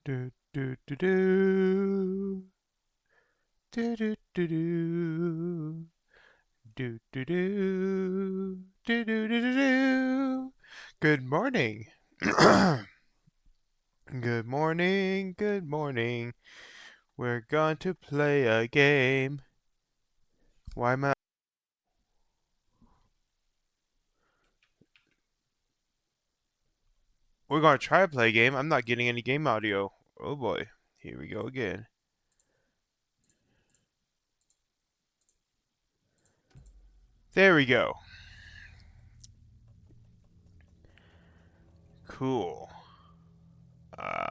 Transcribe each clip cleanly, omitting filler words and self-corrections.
Do do do do do do do do do do do do do do do. Good morning. Good morning. Good morning. We're going to play a game. Why am I? We're going to try to play a game. I'm not getting any game audio. Oh boy. Here we go again. There we go. Cool. Uh,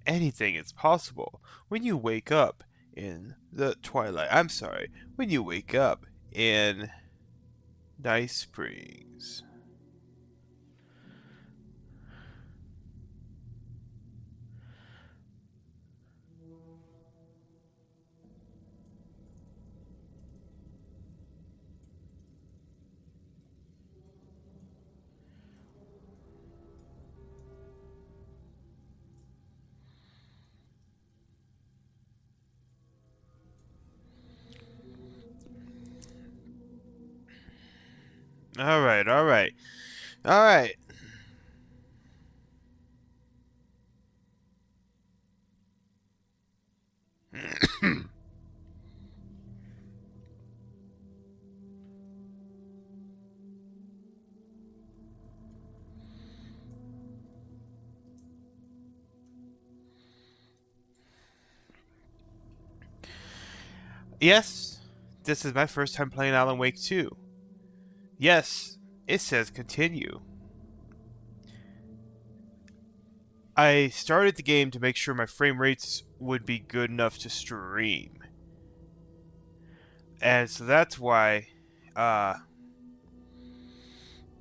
Anything is possible when you wake up in the twilight. I'm sorry, when you wake up in Nice Springs. All right, all right, all right. Yes, this is my first time playing Alan Wake 2. Yes, it says continue. I started the game to make sure my frame rates would be good enough to stream. And so uh,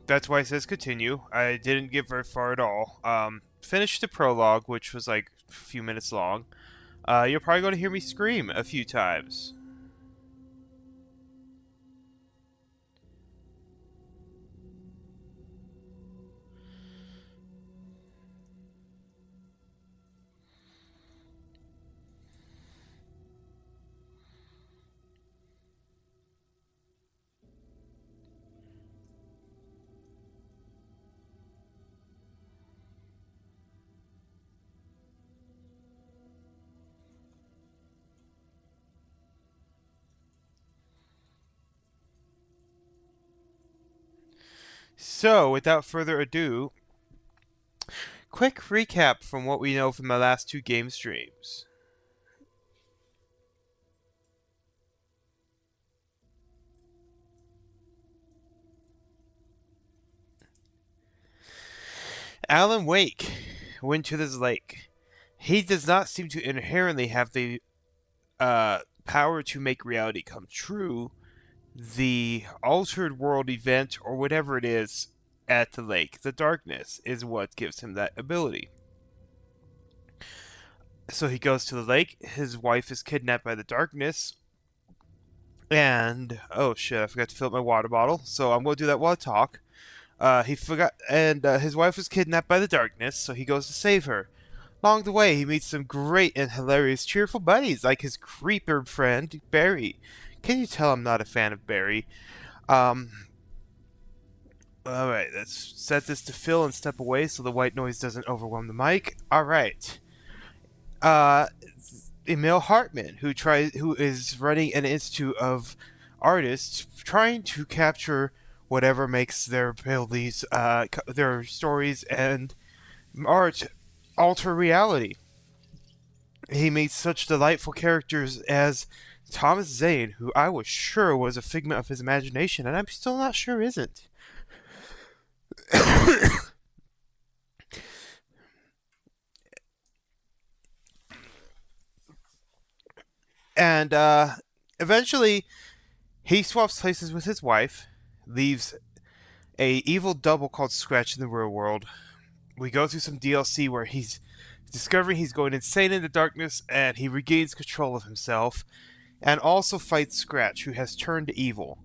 that's why it says continue. I didn't get very far at all. Finished the prologue, which was like a few minutes long. You're probably going to hear me scream a few times. So, without further ado, quick recap from what we know from the last two game streams. Alan Wake went to this lake. He does not seem to inherently have the power to make reality come true. The altered world event, or whatever it is, at the lake, the darkness, is what gives him that ability. So he goes to the lake. His wife is kidnapped by the darkness. And, oh shit, I forgot to fill up my water bottle. So I'm going to do that while I talk. He forgot, and his wife was kidnapped by the darkness, so he goes to save her. Along the way, he meets some great and hilarious, cheerful buddies, like his creeper friend, Barry. Can you tell I'm not a fan of Barry? Um, alright, let's set this to fill and step away so the white noise doesn't overwhelm the mic. Alright. Uh, Emil Hartman, who is running an institute of artists trying to capture whatever makes their abilities, their stories and art alter reality. He meets such delightful characters as Thomas Zane, who I was sure was a figment of his imagination, and I'm still not sure isn't. And eventually, he swaps places with his wife, leaves a evil double called Scratch in the real world. We go through some DLC where he's discovering he's going insane in the darkness, and he regains control of himself, and also fights Scratch, who has turned evil.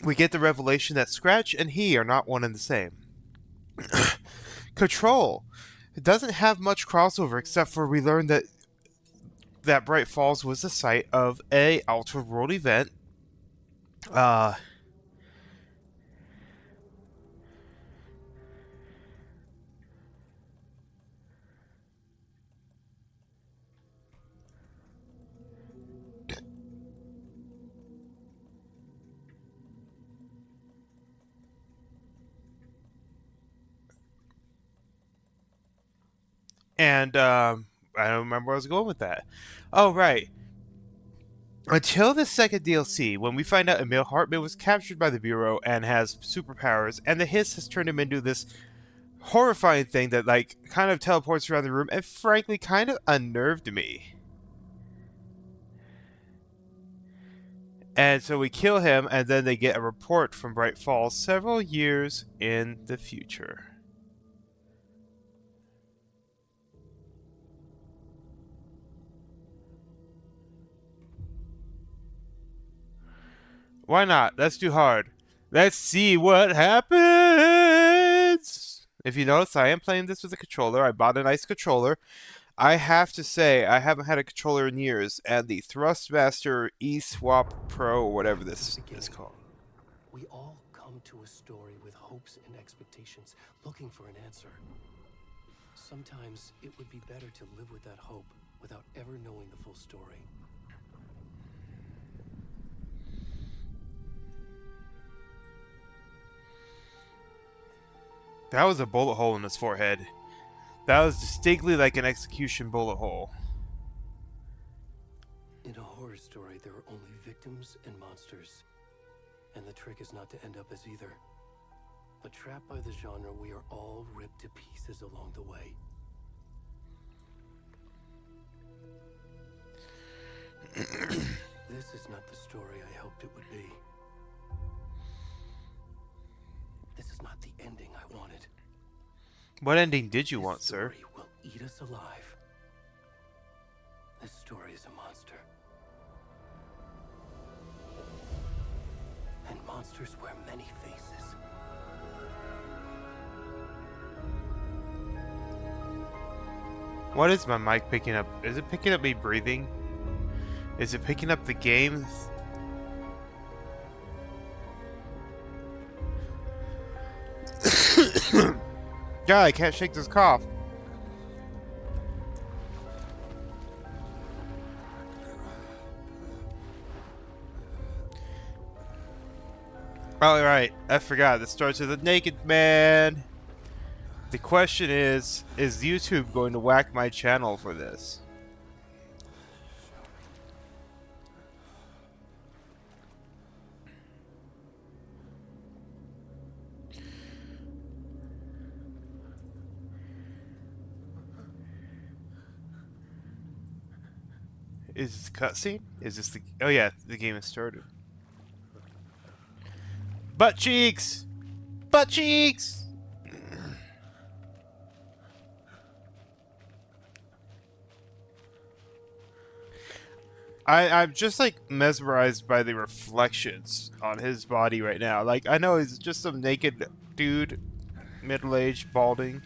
We get the revelation that Scratch and he are not one and the same. Control. It doesn't have much crossover except for we learned that Bright Falls was the site of a Ultra World event. Uh, and I don't remember where I was going with that. Oh, right. Until the second DLC, when we find out Emil Hartman was captured by the Bureau and has superpowers, and the Hiss has turned him into this horrifying thing that, like, kind of teleports around the room and frankly kind of unnerved me. And so we kill him, and then they get a report from Bright Falls several years in the future. Why not? That's too hard. Let's see what happens! If you notice, I am playing this with a controller. I bought a nice controller. I have to say, I haven't had a controller in years, and the Thrustmaster eSwap Pro, or whatever this is called. We all come to a story with hopes and expectations, looking for an answer. Sometimes it would be better to live with that hope without ever knowing the full story. That was a bullet hole in his forehead. That was distinctly like an execution bullet hole. In a horror story, there are only victims and monsters. And the trick is not to end up as either. But trapped by the genre, we are all ripped to pieces along the way. This is not the story I hoped it would be. This is not the ending I wanted. What ending did you want, sir? This story will eat us alive. This story is a monster. And monsters wear many faces. What is my mic picking up? Is it picking up me breathing? Is it picking up the game? God, I can't shake this cough. Oh, right. I forgot. This starts with a naked man. The question is YouTube going to whack my channel for this? Is this a cutscene? Is this the... Oh yeah, the game has started. Butt cheeks! Butt cheeks! I'm just like mesmerized by the reflections on his body right now. Like, I know he's just some naked dude, middle-aged, balding.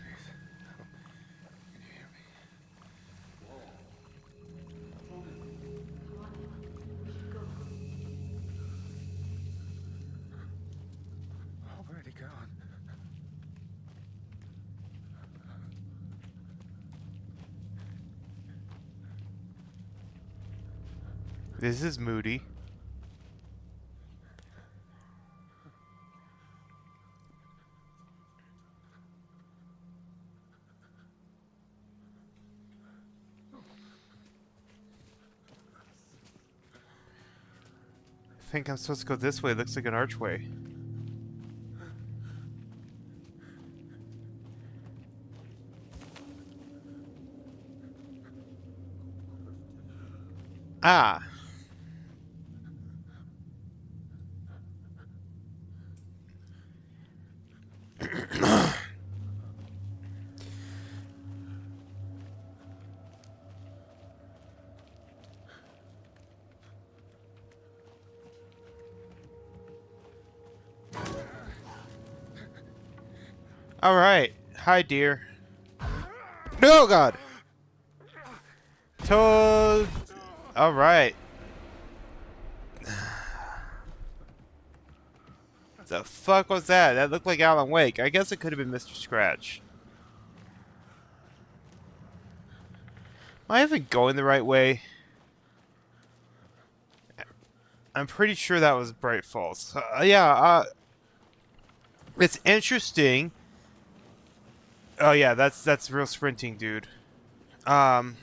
Where'd he gone? This is moody. I think I'm supposed to go this way. It looks like an archway. Ah. Alright. Hi, dear. No, God! Toad! Alright. The fuck was that? That looked like Alan Wake. I guess it could have been Mr. Scratch. Am I even going the right way? I'm pretty sure that was Bright Falls. It's interesting. Oh yeah, that's real sprinting, dude. Um,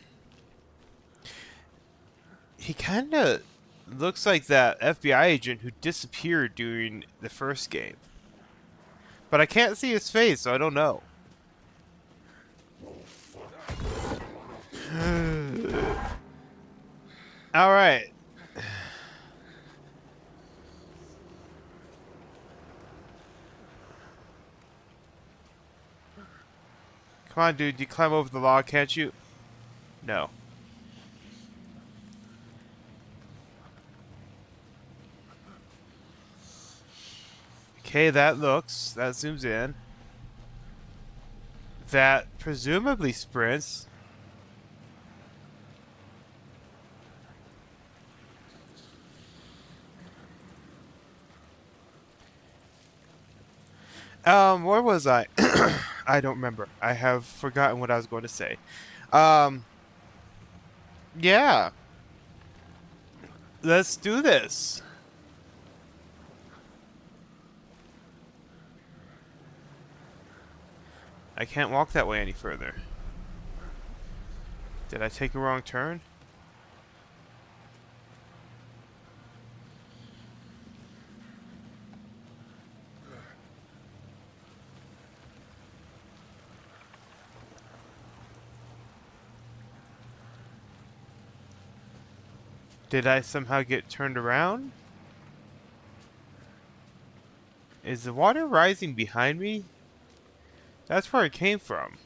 he kind of looks like that FBI agent who disappeared during the first game. But I can't see his face, so I don't know. Alright. Come on, dude. You climb over the log, can't you? No. Okay, that zooms in. That presumably sprints. Where was I? I don't remember. I have forgotten what I was going to say. Um, yeah. Let's do this. I can't walk that way any further. Did I take a wrong turn? Did I somehow get turned around? Is the water rising behind me? That's where it came from.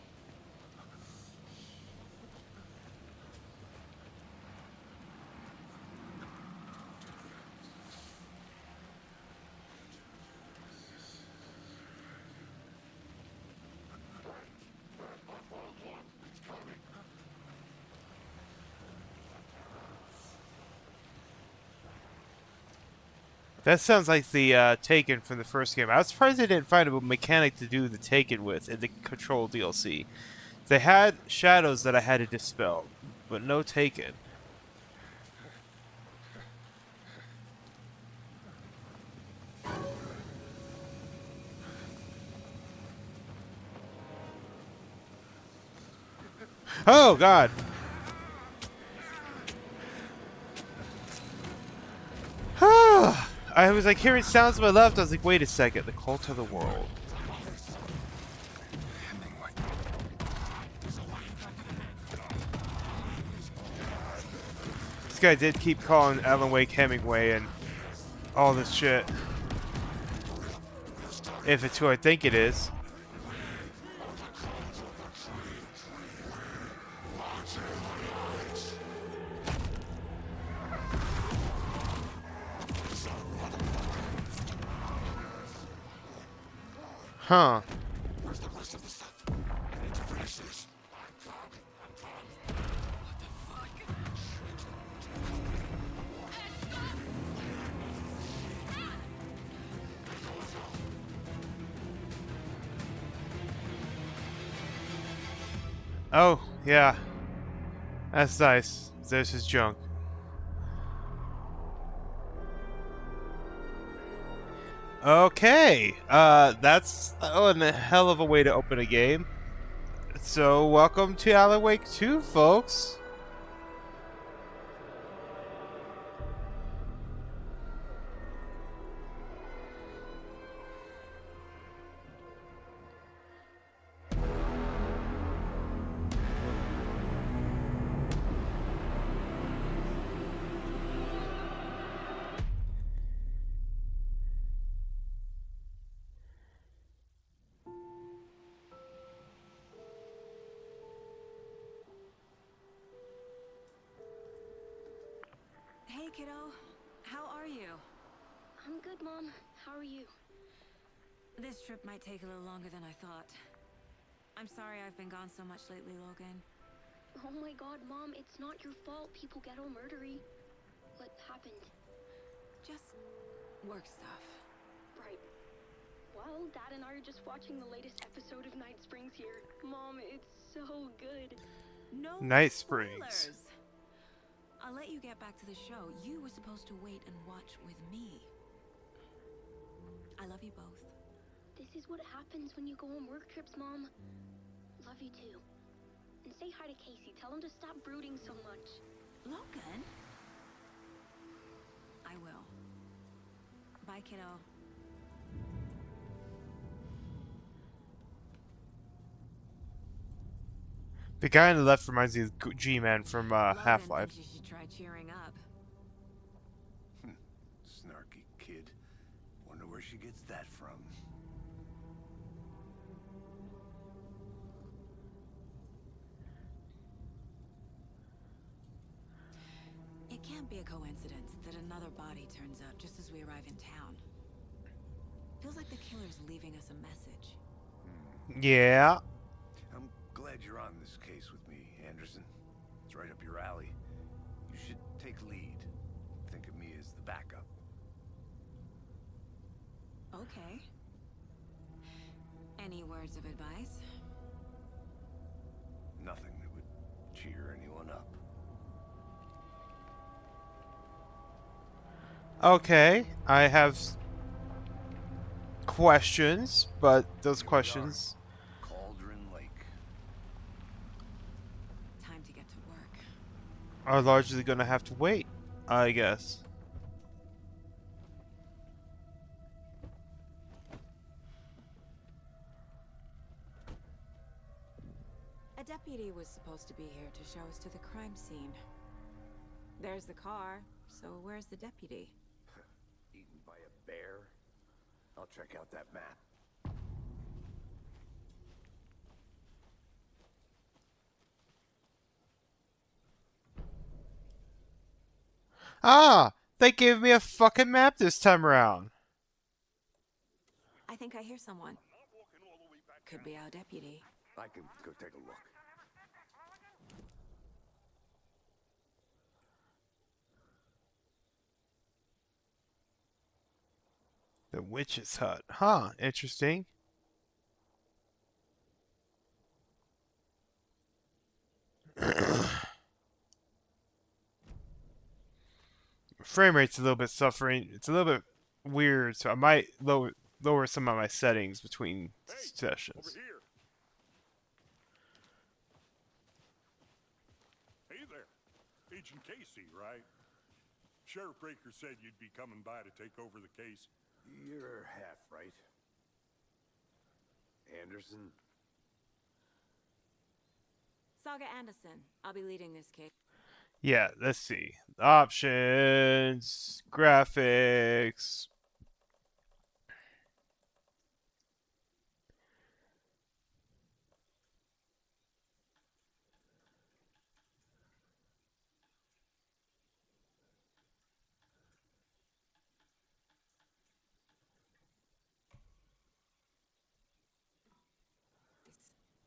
That sounds like the Taken from the first game. I was surprised they didn't find a mechanic to do the Taken with in the Control DLC. They had shadows that I had to dispel, but no Taken. Oh, God! I was like hearing sounds to my left. I was like, wait a second, the cult of the world. This guy did keep calling Alan Wake Hemingway and all this shit. If it's who I think it is. Huh. Oh, yeah. That's nice. There's his junk. Okay. That's a hell of a way to open a game. So, welcome to Alan Wake 2, folks. Hey, kiddo. How are you? I'm good, Mom. How are you? This This trip might take a little longer than I thought. I'm sorry I've been gone so much lately, Logan. Oh my god, Mom, it's not your fault people get all murdery. What happened? Just work stuff. Right. Well, Dad and I are just watching the latest episode of Night Springs here. Mom, it's so good. No Night spoilers. Springs. I'll let you get back to the show. You were supposed to wait and watch with me. I love you both. This is what happens when you go on work trips, Mom. Love you too. And say hi to Casey. Tell him to stop brooding so much. Logan? I will. Bye, kiddo. The guy on the left reminds me of G-Man from Logan Half-Life. thinks you should try cheering up. Snarky kid. Wonder where she gets that from. It can't be a coincidence that another body turns up just as we arrive in town. Feels like the killer's leaving us a message. Yeah. I'm glad you're on this case with me, Anderson. It's right up your alley. You should take lead. Think of me as the backup. Okay. Any words of advice? Nothing that would cheer anyone up. Okay, I have questions, but those questions... Cauldron Lake. Time to get to work. are largely gonna have to wait, I guess. A deputy was supposed to be here to show us to the crime scene. There's the car, so where's the deputy? Eaten by a bear? I'll check out that map. Ah! They gave me a fucking map this time around! I think I hear someone. Could be our deputy. I can go take a look. The witch's hut. Huh, interesting. Frame rate's a little bit suffering. It's a little bit weird, so I might lower some of my settings between sessions. Over here. Hey there. Agent Casey, right? Sheriff Breaker said you'd be coming by to take over the case. You're half right. Anderson? Saga Anderson. I'll be leading this case. Yeah, let's see. Options, graphics.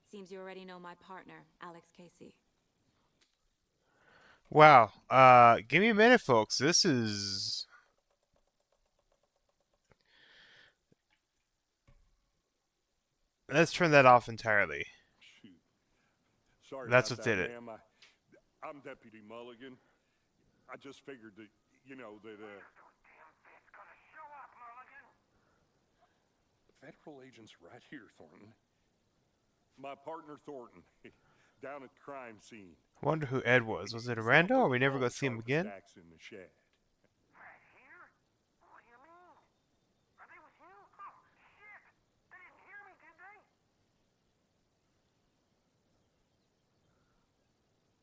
Seems you already know my partner, Alex Casey. Wow. Give me a minute, folks. This is... Let's turn that off entirely. Shoot. Sorry That's about what that, did it. ma'am. I'm Deputy Mulligan. I just figured that, you know, that, Federal agents right here, Thornton. My partner, Thornton, down at the crime scene. Wonder who Ed was. Was it a rando, or we never go see him again? Stacks in the shed. Right here? What do you mean? Are they with you? Oh, shit! They didn't hear me, did they?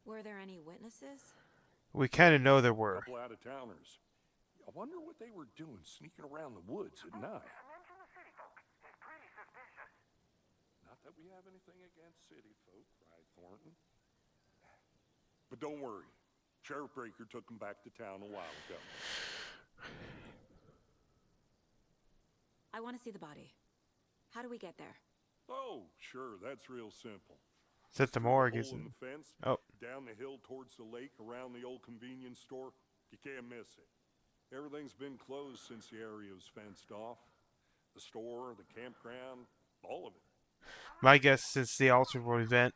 Were there any witnesses? We kind of know there A were. couple out-of-towners. I wonder what they were doing sneaking around the woods at night. Mention the city folk. It's pretty suspicious. Not that we have anything against city folk, right, Thornton? But don't worry. Sheriff Breaker took them back to town a while ago. I want to see the body. How do we get there? Oh, sure, that's real simple. It's at the Through morgue, the hole isn't in it? the fence, Oh. down the hill towards the lake, around the old convenience store. You can't miss it. Everything's been closed since the area was fenced off. The store, the campground, all of it. My guess since the Altered World event.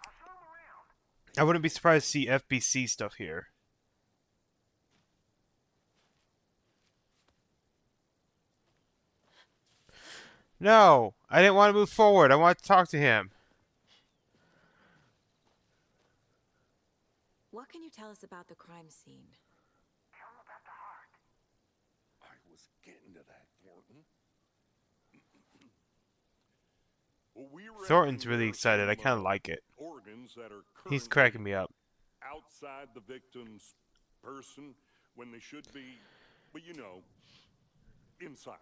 I'll show 'em around. I wouldn't be surprised to see FBC stuff here. No! I didn't want to move forward. I want to talk to him. What can you tell us about the crime scene? Tell 'em about the heart. I was getting to that, Thornton. Well, we reckon Thornton's there really are excited. I some, kind of like it. organs that are He's currently cracking me up. outside the victim's person when they should be, well, you know, inside.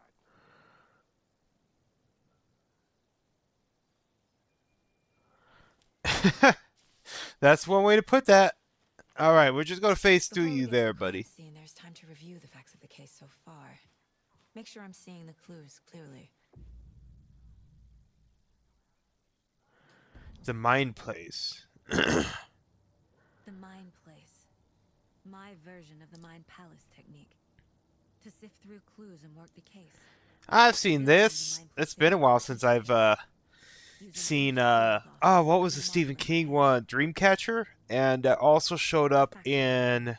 That's one way to put that. All right, we're just going to face through Before we you get to there, the crime buddy. scene, there's time to review the facts of the case so far. Make sure I'm seeing the clues clearly. The Mind Place. The Mind Place. My version of the Mind Palace technique. To sift through clues and work the case. I've seen this. It's been a while since I've seen oh, what was the Stephen King one? Dreamcatcher, and also showed up in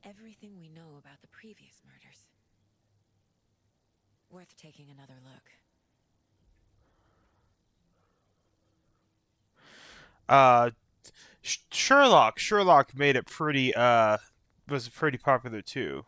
Everything we know about the previous murders. Worth taking another look. Sherlock. Sherlock made it pretty was pretty popular too.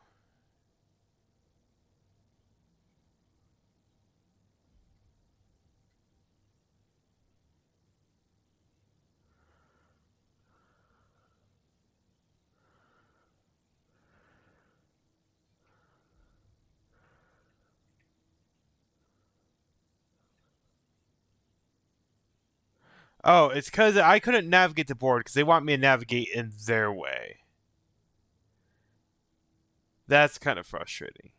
Oh, it's because I couldn't navigate the board because they want me to navigate in their way. That's kind of frustrating.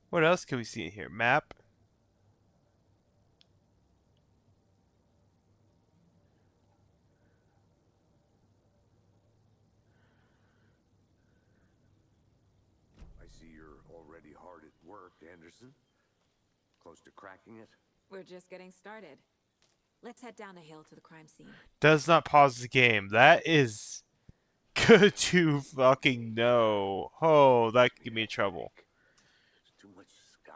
What else can we see in here? Map. I see you're already hard at work, Anderson. Close to cracking it? We're just getting started. Let's head down the hill to the crime scene. Does not pause the game. That is good to fucking know. Oh, that could get me in trouble. There's too much sky.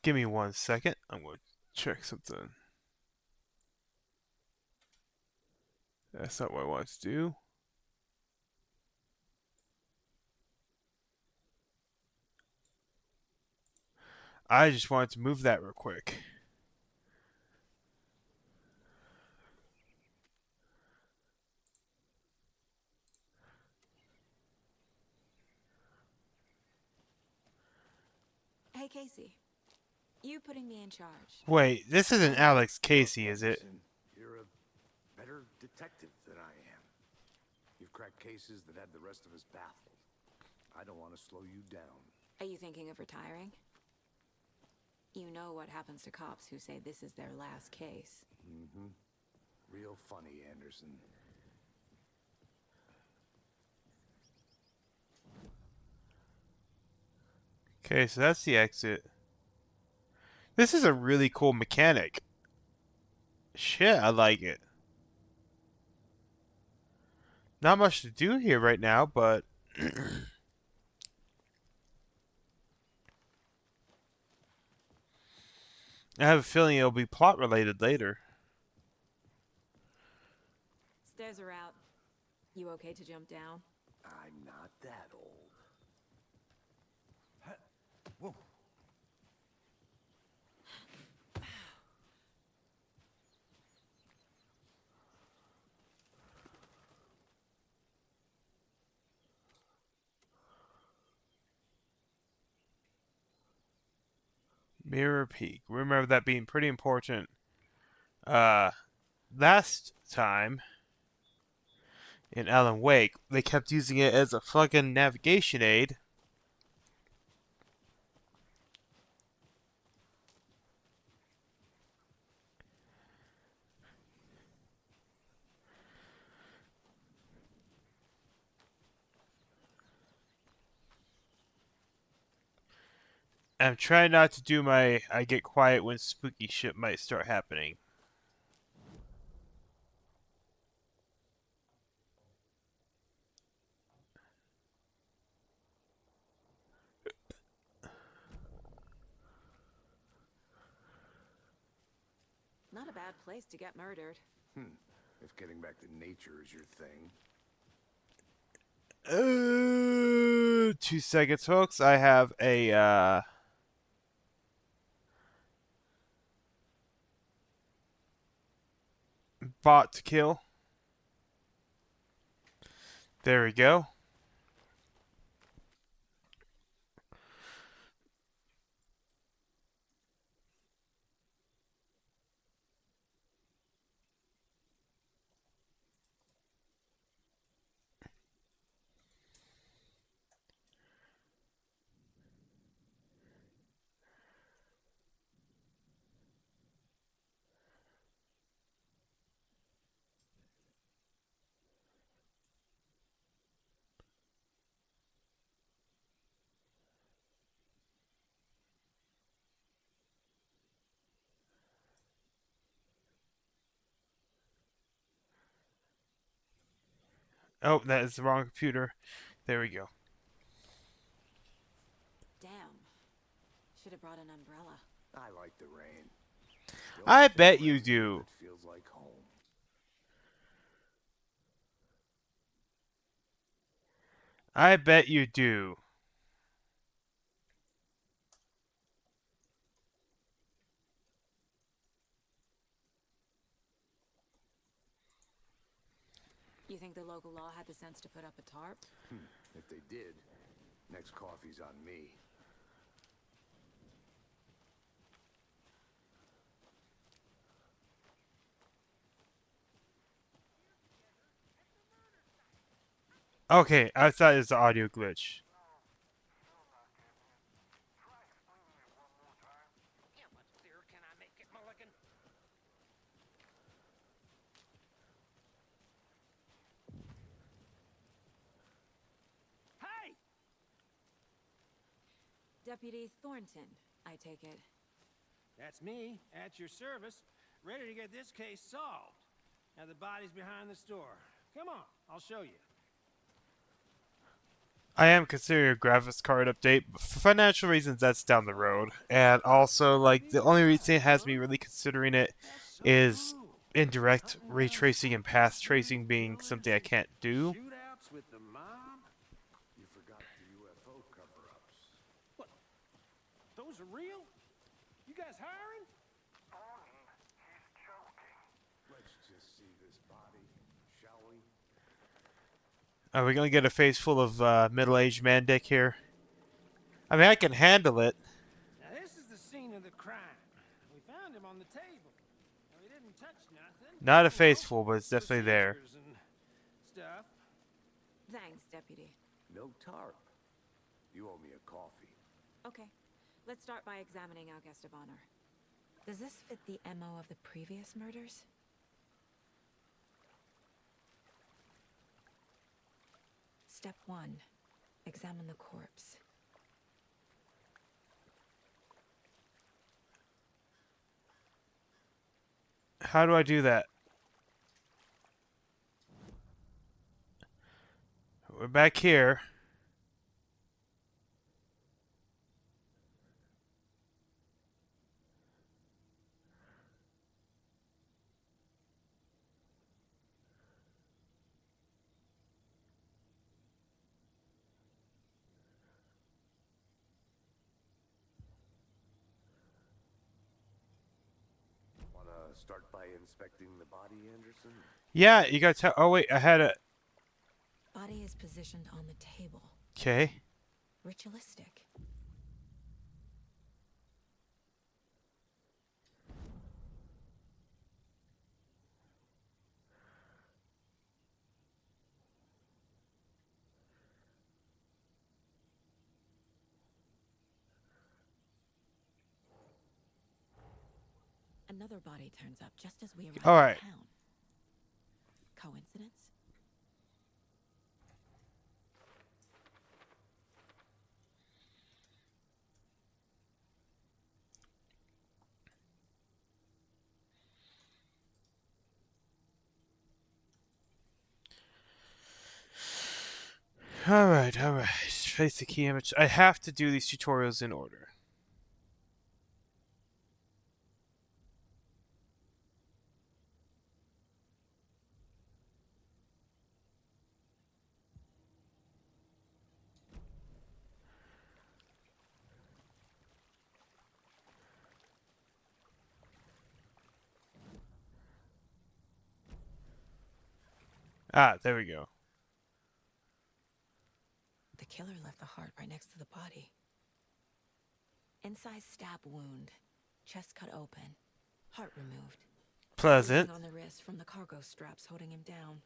Give me 1 second. I'm going to check something. That's not what I want to do. I just wanted to move that real quick. Hey, Casey. You putting me in charge. Wait, this isn't Alex Casey, is it? Anderson, you're a better detective than I am. You've cracked cases that had the rest of us baffled. I don't want to slow you down. Are you thinking of retiring? You know what happens to cops who say this is their last case. Mm-hmm. Real funny, Anderson. Okay, so that's the exit. This is a really cool mechanic. Shit, I like it. Not much to do here right now, but I have a feeling it'll be plot related later. Stairs are out. You okay to jump down? I'm not that old. Whoa. Mirror Peak. Remember that being pretty important. Uh, last time in Alan Wake, they kept using it as a fucking navigation aid. I'm trying not to do my I get quiet when spooky shit might start happening. Not a bad place to get murdered. If getting back to nature is your thing. 2 seconds, folks. I have a bot to kill. There we go. Oh, that is the wrong computer. There we go. Damn. Should have brought an umbrella. I like the rain. The I only thing bet you around here do. that feels like home. I bet you do. You think the local law had the sense to put up a tarp? If they did, next coffee's on me. Okay, I thought it was the audio glitch. Yeah, what clearer can I make it, Mulligan? Hey! Deputy Thornton, I take it. That's me, at your service, ready to get this case solved. Now the body's behind the store. Come on, I'll show you. I am considering a graphics card update, but for financial reasons, that's down the road. And also, like, the only reason it has me really considering it is indirect retracing and path tracing being something I can't do. Shootouts with the mob? You forgot the UFO cover-ups. What? Those are real? You guys hiring? He's joking. Let's just see this body, shall we? Are we gonna get a face full of middle-aged man dick here? I mean, I can handle it. Now this is the scene of the crime. We found him on the table. Now, he didn't touch nothing. Not a You know, face full, but it's definitely there. procedures and stuff. Thanks, Deputy. No tarp. You owe me a coffee. Okay, let's start by examining our guest of honor. Does this fit the MO of the previous murders? Step 1. Examine the corpse. How do I do that? We're back here. Wanna start by inspecting the body, Anderson? Yeah, you gotta tell. Oh wait, I had a. Body is positioned on the table. Okay. Ritualistic. another body turns up just as we arrive All in right. town. Coincidence? All right. All right. Trace the key image. I have to do these tutorials in order. Ah, there we go. The killer left the heart right next to the body. Incised stab wound. Chest cut open. Heart removed. Pleasant. Bruising on the wrist from the cargo straps holding him down.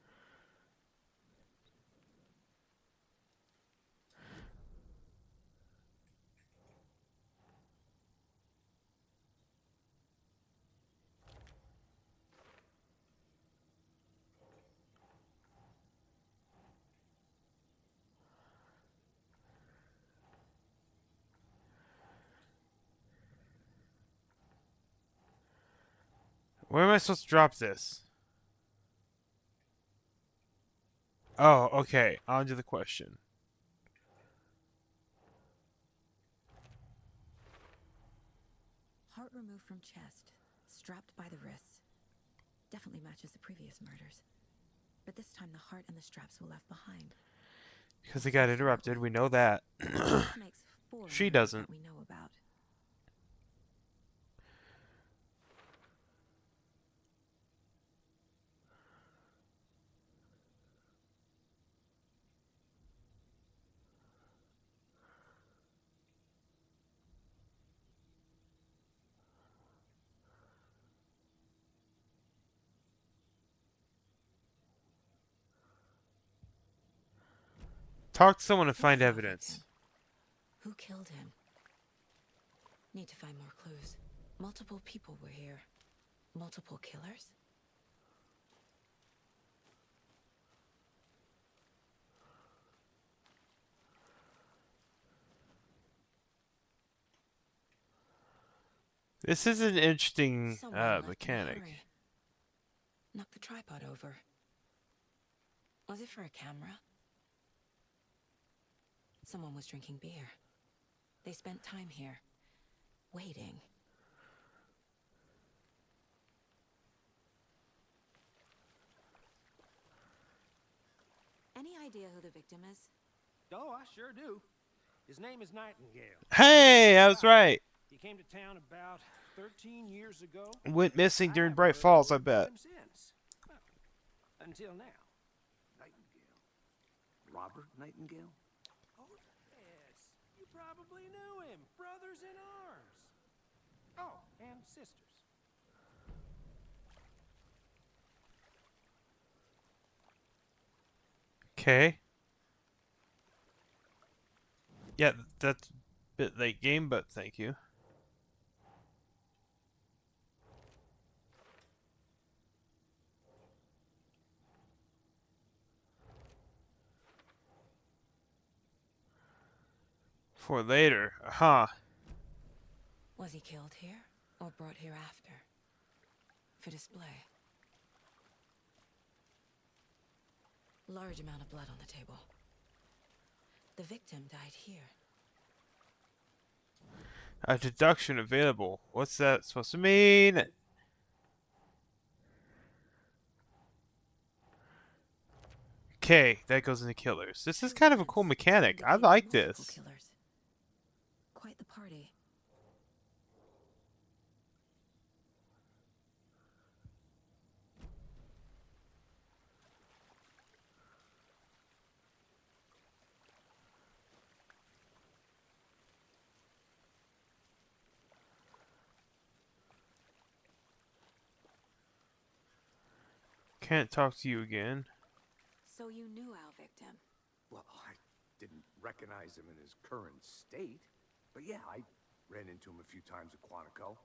Where am I supposed to drop this? Oh, okay. On to the question. Heart removed from chest. Strapped by the wrists. Definitely matches the previous murders. But this time the heart and the straps were left behind. Because they got interrupted. We know that. This makes 4 She murders doesn't. that we know about. Talk to someone and Who find is our evidence. victim? Who killed him? Need to find more clues. Multiple people were here. Multiple killers? This is an interesting Someone left in a mechanic. hurry. Knocked the tripod over. Was it for a camera? Someone was drinking beer. They spent time here, waiting. Any idea who the victim is? Oh, I sure do. His name is Nightingale. Hey, I was right. He came to town about 13 years ago. Went missing during haven't Bright heard a Falls, I word about bet. him since. Well, until now. Nightingale. Robert Nightingale? Oh, yes. You probably knew him. Brothers in arms. Oh, and sisters. Okay. Yeah, that's a bit late game, but thank you. For later. Huh. Was he killed here or brought here after? For display. Large amount of blood on the table. The victim died here. A deduction available. What's that supposed to mean? Okay, that goes into killers. This is kind of a cool mechanic. I like Multiple this. killers. Quite the party. Can't talk to you again. So you knew our victim. Well, I didn't recognize him in his current state. But yeah, I ran into him a few times at Quantico.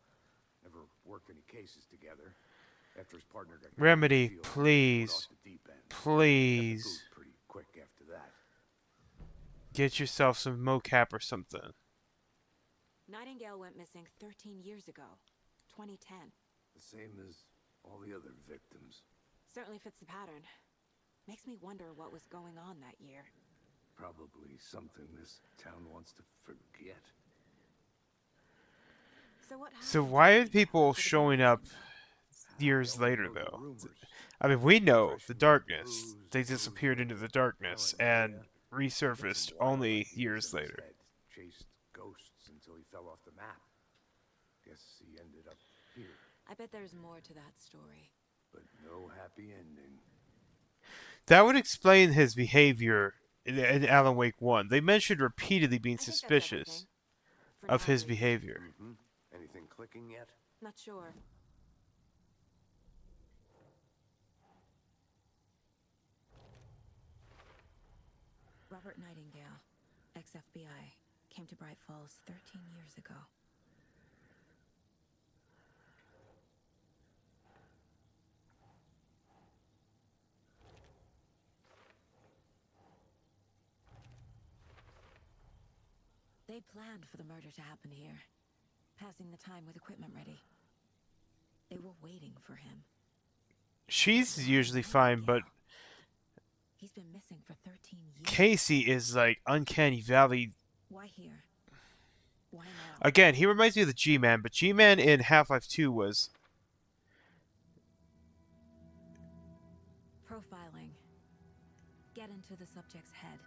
Never worked any cases together. After his partner got killed in the Remedy, field, he went please. off the deep end. Got the Please. boot pretty quick after that. Get yourself some mocap or something. Nightingale went missing 13 years ago. 2010. The same as all the other victims. Certainly fits the pattern. Makes me wonder what was going on that year. Probably something this town wants to forget. So why are people showing up years later, though? I mean, we know the darkness. They disappeared into the darkness and resurfaced only years later. Chased ghosts until he fell off the map. Guess he ended up here. I bet there's more to that story. But no happy ending. That would explain his behavior in Alan Wake 1. They mentioned repeatedly being I think that's suspicious everything. For of now, his at least. behavior. Anything clicking yet? Not sure. Robert Nightingale, ex-FBI, came to Bright Falls 13 years ago. They planned for the murder to happen here, passing the time with equipment ready. They were waiting for him. She's usually fine, but He's been missing for 13 years. Casey is like Uncanny Valley. Why here? Why now? Again, he reminds me of the G-Man, but G-Man in Half-Life 2 was... Profiling. Get into the subject's head.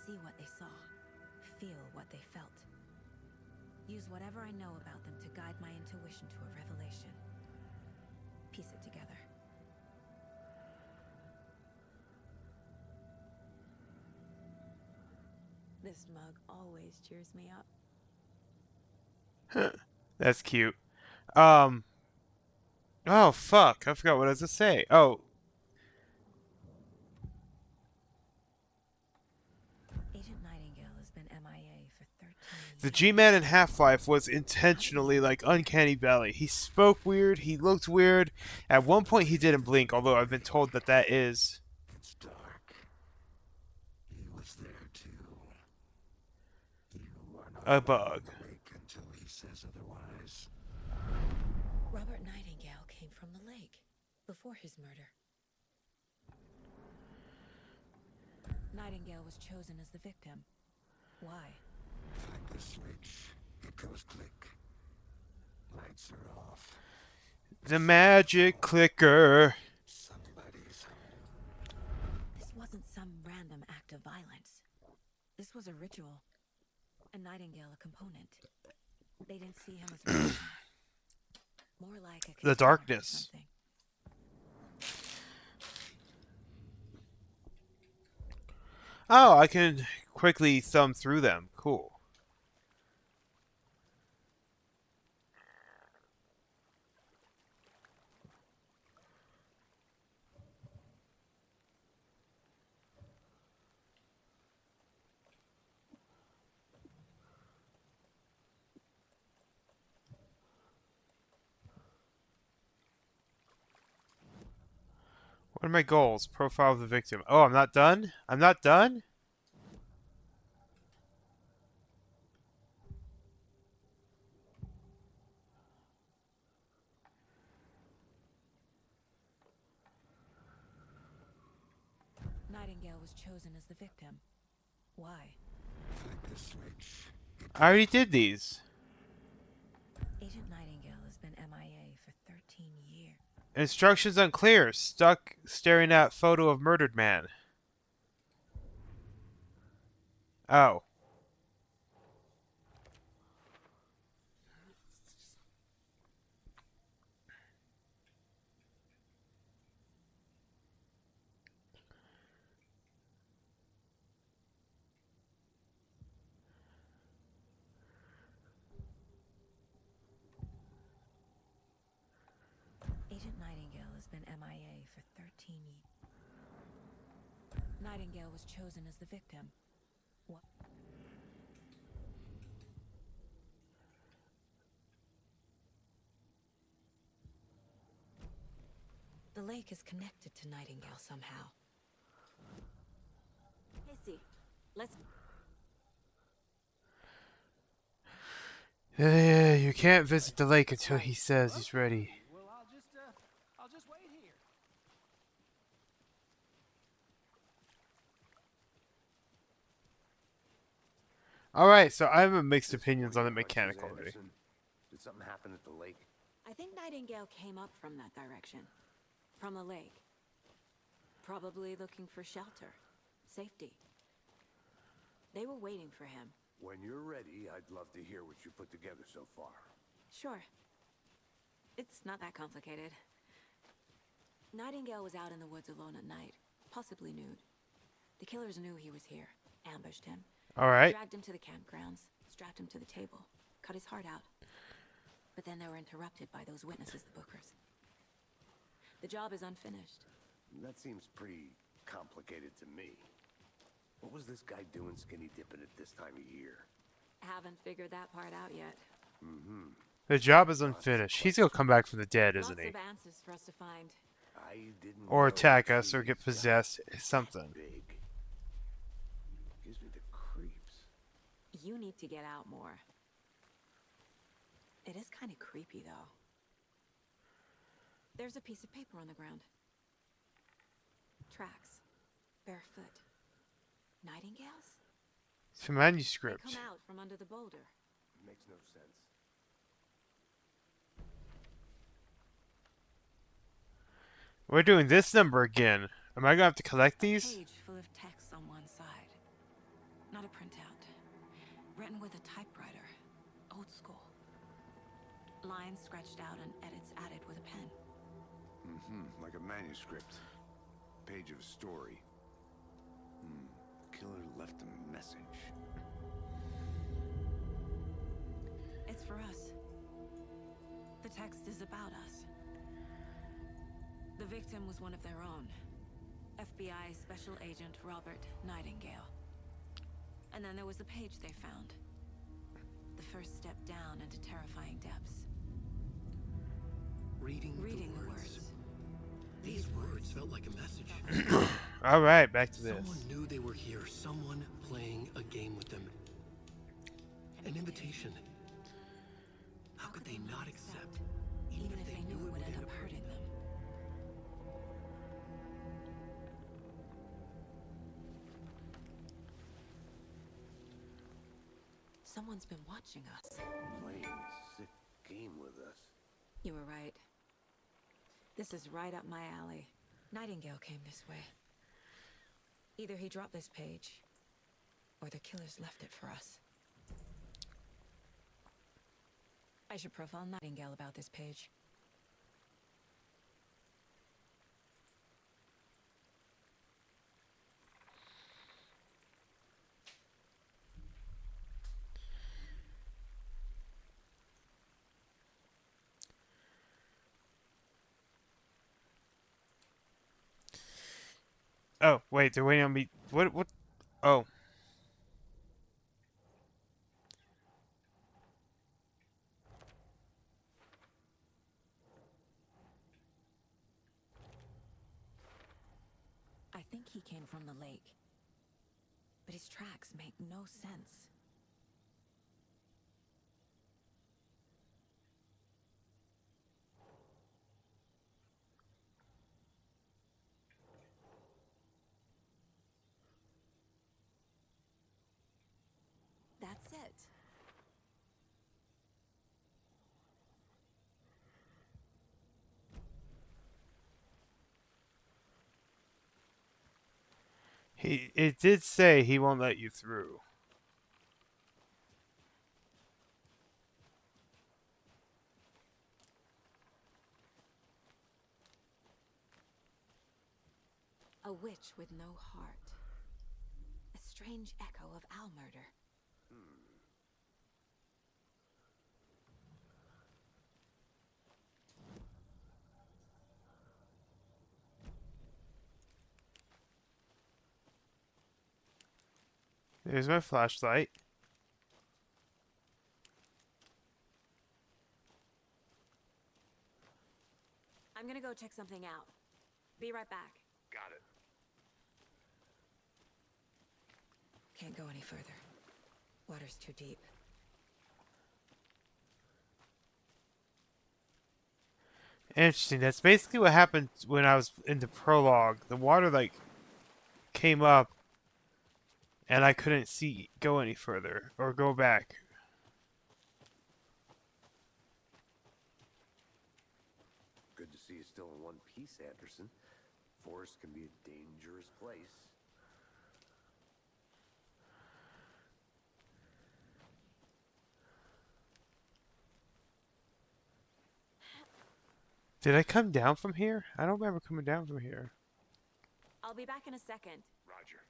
See what they saw. Feel what they felt. Use whatever I know about them to guide my intuition to a revelation. Piece it together. This mug always cheers me up. That's cute. Oh, fuck. I forgot what I was going to say. Oh. Agent Nightingale has been MIA for 13 years. The G-Man in Half-Life was intentionally like Uncanny Valley. He spoke weird. He looked weird. At one point, he didn't blink, although I've been told that that is... It's dark. He was there too. You are not a bug. awake until he says otherwise. Robert Nightingale came from the lake before his murder. Nightingale was chosen as the victim. Why? Flick the switch. It goes click. Lights are off. The magic clicker. Somebody's home. This wasn't some random act of violence. This was a ritual. A Nightingale a component. They didn't see him as a person. More like a The container or darkness. something. Oh, I can quickly thumb through them. Cool. What are my goals? Profile of the victim. Oh, I'm not done? I'm not done? Nightingale was chosen as the victim. Why? Flick the switch. I already did these. Agent Nightingale has been MIA for 13 years. Instructions unclear. Stuck staring at photo of murdered man. Oh. Agent Nightingale has been MIA for 13 years. Nightingale was chosen as the victim. What? The lake is connected to Nightingale somehow. Casey, let's... You can't visit the lake until he says he's ready. Well, I'll just wait here. Alright, so I have mixed This opinions where on the your hunch is, mechanical ray. Anderson? Did something happen at the lake? I think Nightingale came up from that direction. From the lake. Probably looking for shelter. Safety. They were waiting for him. When you're ready, I'd love to hear what you put together so far. Sure. It's not that complicated. Nightingale was out in the woods alone at night, possibly nude. The killers knew he was here, ambushed him, Alright. dragged him to the campgrounds, strapped him to the table, cut his heart out. But then they were interrupted by those witnesses, the Bookers. The job is unfinished. That seems pretty complicated to me. What was this guy doing skinny dipping at this time of year? Haven't figured that part out yet. Mm-hmm. The job is unfinished. He's gonna come back from the dead, isn't Lots he? of answers for us to find. I didn't Or know attack us, or these get guys possessed. were Something. Big. Gives me the creeps. You need to get out more. It is kind of creepy, though. There's a piece of paper on the ground. Tracks. Barefoot. Nightingales? It's a They manuscript. come out from under the boulder. Makes no sense. We're doing this number again. Am I gonna have to collect A these? page full of text on one side. Not a printout. Written with a typewriter. Old school. Lines scratched out and edits added with a pen. Mm-hmm. Like a manuscript. Page of a story. Killer left a message. It's for us. The text is about us. The victim was one of their own. FBI Special Agent Robert Nightingale. And then there was the page they found. The first step down into terrifying depths. Reading Reading the words. These words felt like a message. Alright, back to this. Someone knew they were here. Someone playing a game with them. An invitation. How could they not accept, even if they knew it would end up hurting them? Someone's been watching us. Playing a sick game with us. You were right. This is right up my alley. Nightingale came this way. Either he dropped this page, or the killers left it for us. I should profile Nightingale about this page. Oh, wait, they're waiting on me. What? Oh. I think he came from the lake. But his tracks make no sense. That's it. It did say he won't let you through. A witch with no heart. A strange echo of owl murder. There's my flashlight. I'm gonna go check something out. Be right back. Got it. Can't go any further. Water's too deep. Interesting. That's basically what happened when I was in the prologue. The water like came up, and I couldn't go any further or go back. Good to see you still in one piece, Anderson. Forest can be a dangerous place. Did I come down from here? I don't remember coming down from here. I'll be back in a second. Roger.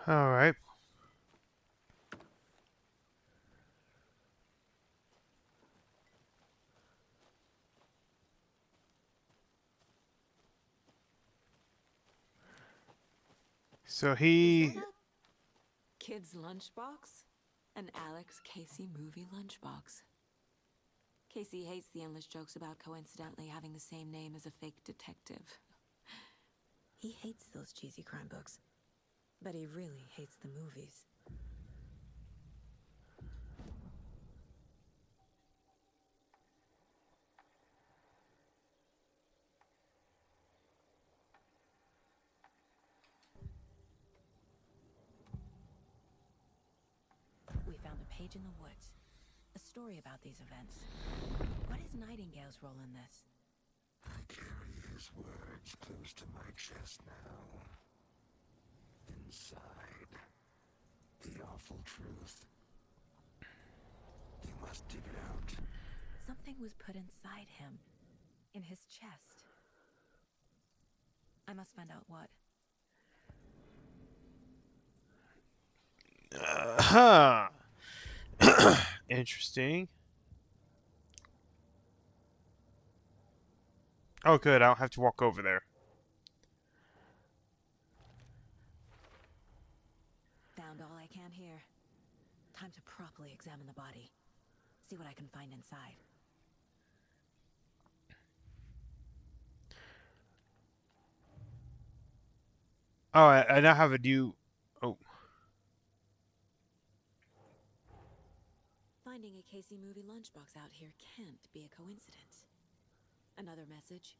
All right. So Is he. that a kid's lunchbox? An Alex Casey movie lunchbox. Casey hates the endless jokes about coincidentally having the same name as a fake detective. He hates those cheesy crime books, but he really hates the movies. We found a page in the woods. A story about these events. What is Nightingale's role in this? I carry his words close to my chest now. Inside, the awful truth. You must dig it out. Something was put inside him. In his chest. I must find out what. Huh. Interesting. Oh, good. I don't have to walk over there. Found all I can here. Time to properly examine the body. See what I can find inside. Oh, I now have a new. Oh, Finding a Casey movie lunchbox out here can't be a coincidence. Another message.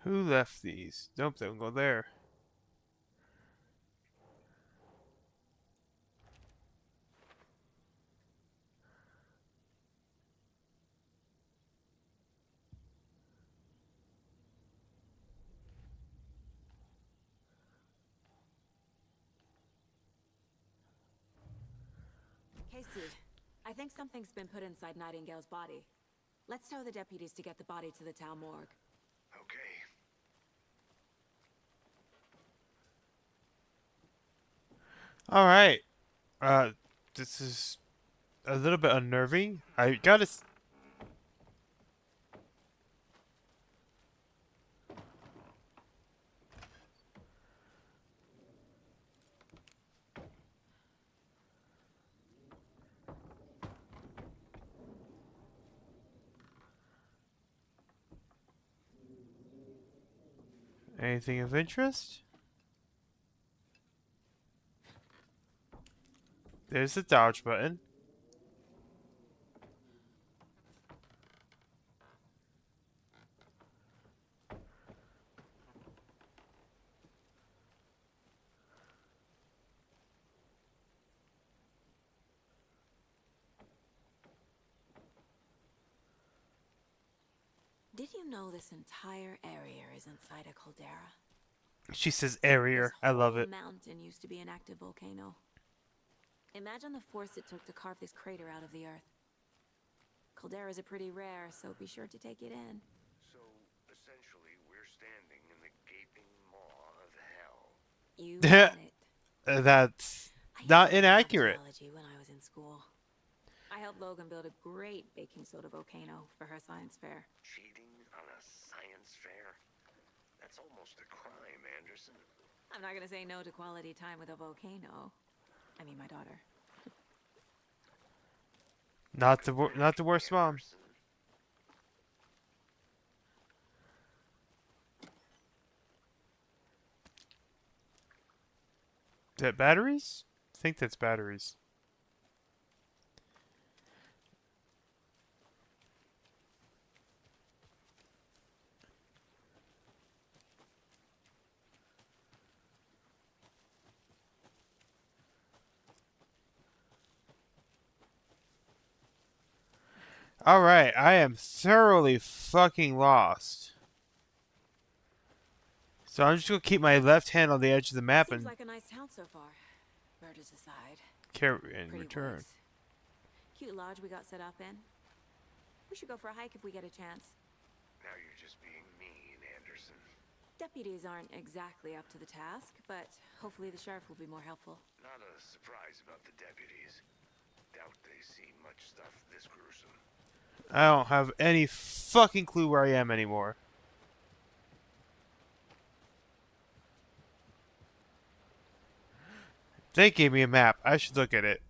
who left these? Nope, they don't go there. Casey, I think something's been put inside Nightingale's body. Let's tell the deputies to get the body to the town morgue. Okay. All right. Uh, this is a little bit unnerving. I gotta. Anything of interest? There's the dodge button. you know this entire area is inside a caldera? She says This area. I love whole it. mountain used to be an active volcano. Imagine the force it took to carve this crater out of the earth. Calderas are pretty rare, so be sure to take it in. So, essentially, we're standing in the gaping maw of hell. You got it. That's I used not to love inaccurate. geology when I was in school. I helped Logan build a great baking soda volcano for her science fair. Cheating on a science fair? That's almost a crime, Anderson. I'm not gonna say no to quality time with a volcano. I mean, my daughter. Not the worst mom. Anderson. Is that batteries? I think that's batteries. Alright, I am thoroughly fucking lost. So I'm just gonna keep my left hand on the edge of the map Seems and like a nice town so far. Murders aside. carry and Pretty return. woods. Cute lodge we got set up in. We should go for a hike if we get a chance. Now you're just being mean, Anderson. Deputies aren't exactly up to the task, but hopefully the sheriff will be more helpful. Not a surprise about the deputies. Doubt they see much stuff this gruesome. I don't have any fucking clue where I am anymore. They gave me a map. I should look at it.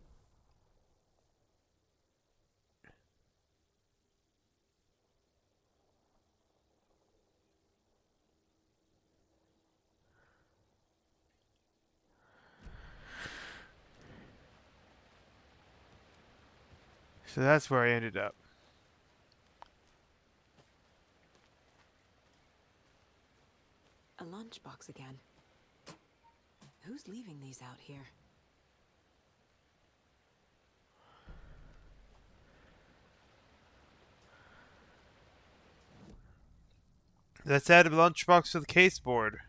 So that's where I ended up. A lunchbox again. Who's leaving these out here? Let's add a lunchbox to the case board.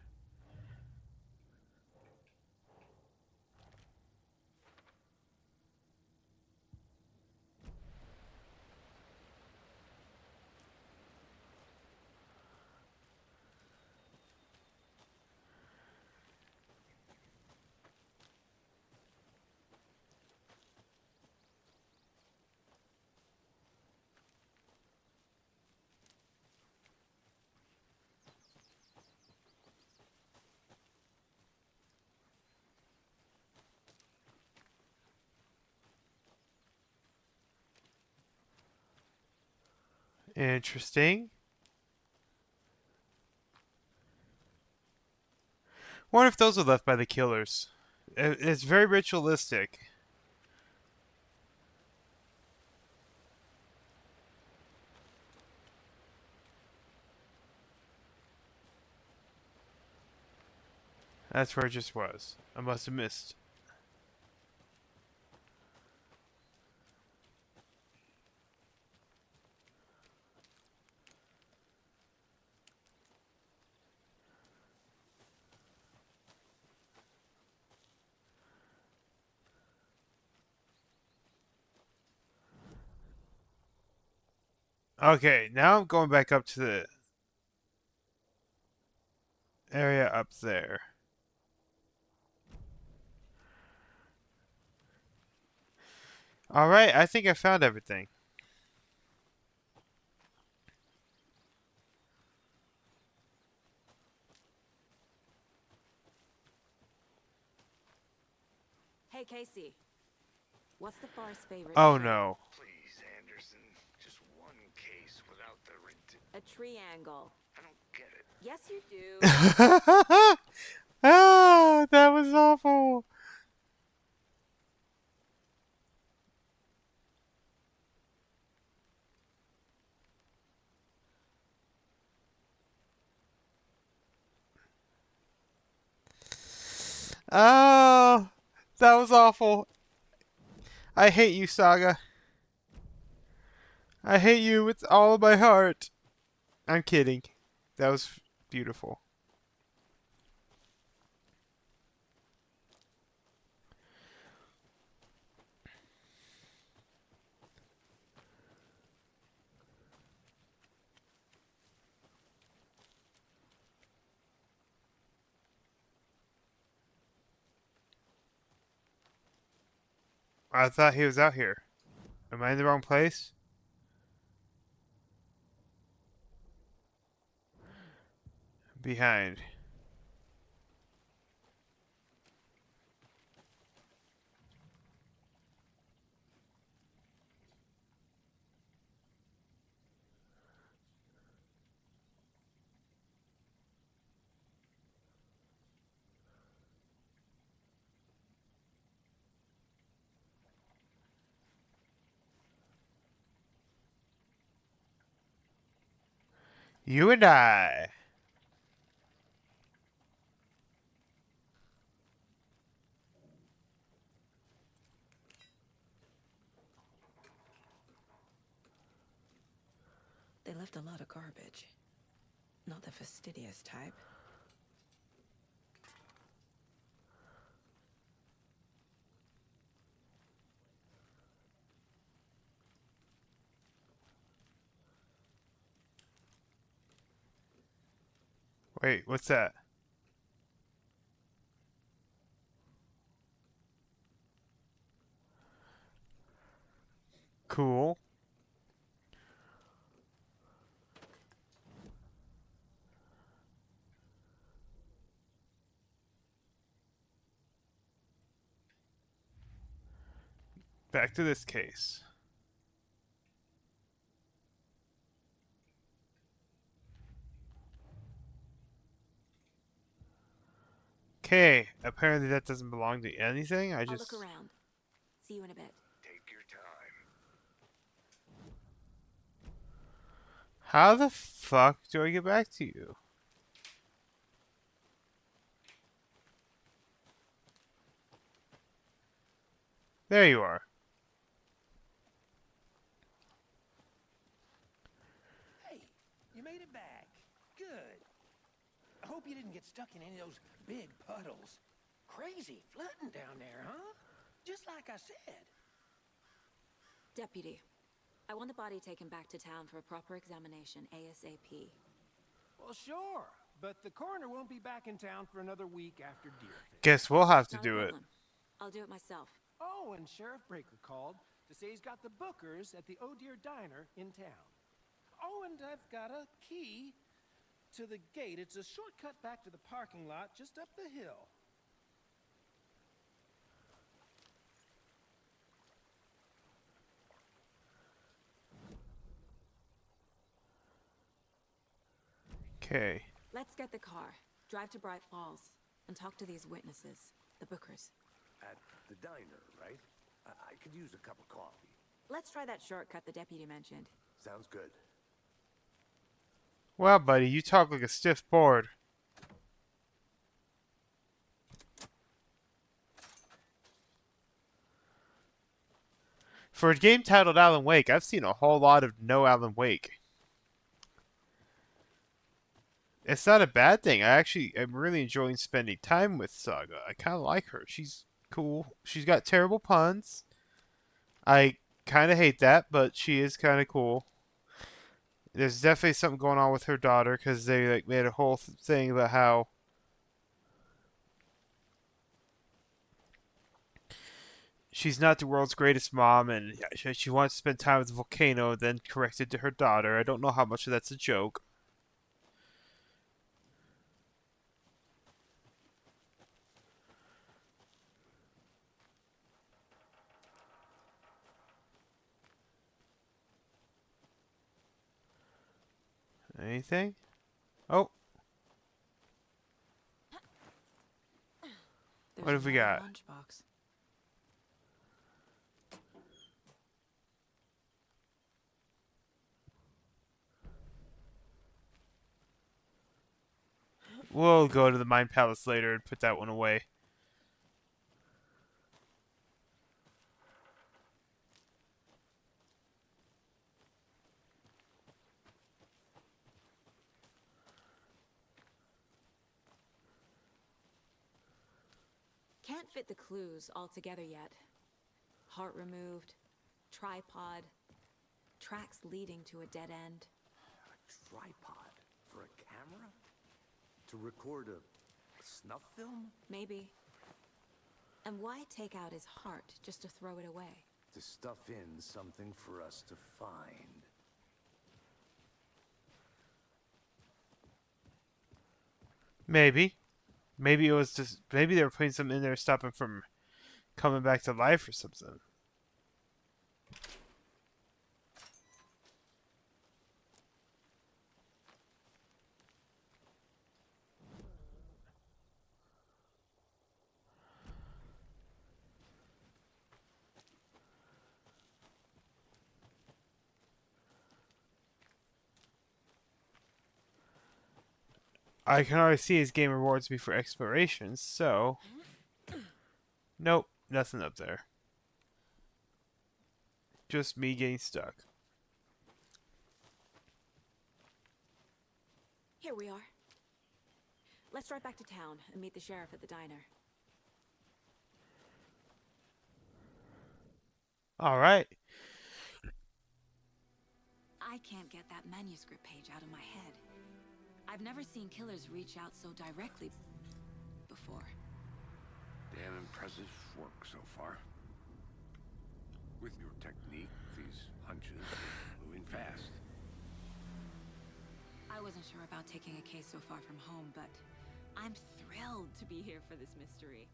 Interesting. Wonder if those are left by the killers. It's very ritualistic. That's where it just was. I must have missed. Okay, now I'm going back up to the area up there. Alright, I think I found everything. Hey, Casey. What's the far's favorite? Oh tree? no. Please, Anderson. Just one case without the A triangle. I don't get it. Yes, you do. Ah, that was awful. Oh, that was awful. I hate you, Saga. I hate you with all of my heart. I'm kidding. That was beautiful. I thought he was out here. Am I in the wrong place? Behind. You and I. They left a lot of garbage. Not the fastidious type. Wait, what's that? Cool. Back to this case. Okay, apparently that doesn't belong to anything. I'll look around. See you in a bit. Take your time. How the fuck do I get back to you? There you are. Hey, you made it back. Good. I hope you didn't get stuck in any of those big puddles. Crazy flooding down there, huh? Just like I said. Deputy, I want the body taken back to town for a proper examination ASAP. Well, sure. But the coroner won't be back in town for another week after deer fix. Guess we'll have to Not a do it. problem. I'll do it myself. Oh, and Sheriff Breaker called to say he's got the Bookers at the Oh Deer Diner in town. Oh, and I've got a key to the gate. It's a shortcut back to the parking lot just up the hill. Okay. Let's get the car, drive to Bright Falls, and talk to these witnesses, the Bookers. At the diner, right? I could use a cup of coffee. Let's try that shortcut the deputy mentioned. Sounds good. Well, buddy, you talk like a stiff board. For a game titled Alan Wake, I've seen a whole lot of no Alan Wake. It's not a bad thing. I'm really enjoying spending time with Saga. I kind of like her. She's cool. She's got terrible puns. I kind of hate that, but she is kind of cool. There's definitely something going on with her daughter because they like made a whole thing about how she's not the world's greatest mom and she wants to spend time with the volcano, then corrected to her daughter. I don't know how much of that's a joke. Anything? Oh, what have we got? Lunchbox. We'll go to the Mind Palace later and put that one away. Can't fit the clues all together yet. Heart removed, tripod, tracks leading to a dead end. A tripod for a camera? To record a snuff film? Maybe. And why take out his heart just to throw it away? To stuff in something for us to find. Maybe. Maybe it was just. Maybe they were putting something in there to stop him from coming back to life or something. I can already see his game rewards me for exploration, so... Nope, nothing up there. Just me getting stuck. Here we are. Let's drive back to town and meet the sheriff at the diner. Alright. I can't get that manuscript page out of my head. I've never seen killers reach out so directly before. Damn impressive work so far. With your technique, these hunches are moving fast. I wasn't sure about taking a case so far from home, but I'm thrilled to be here for this mystery.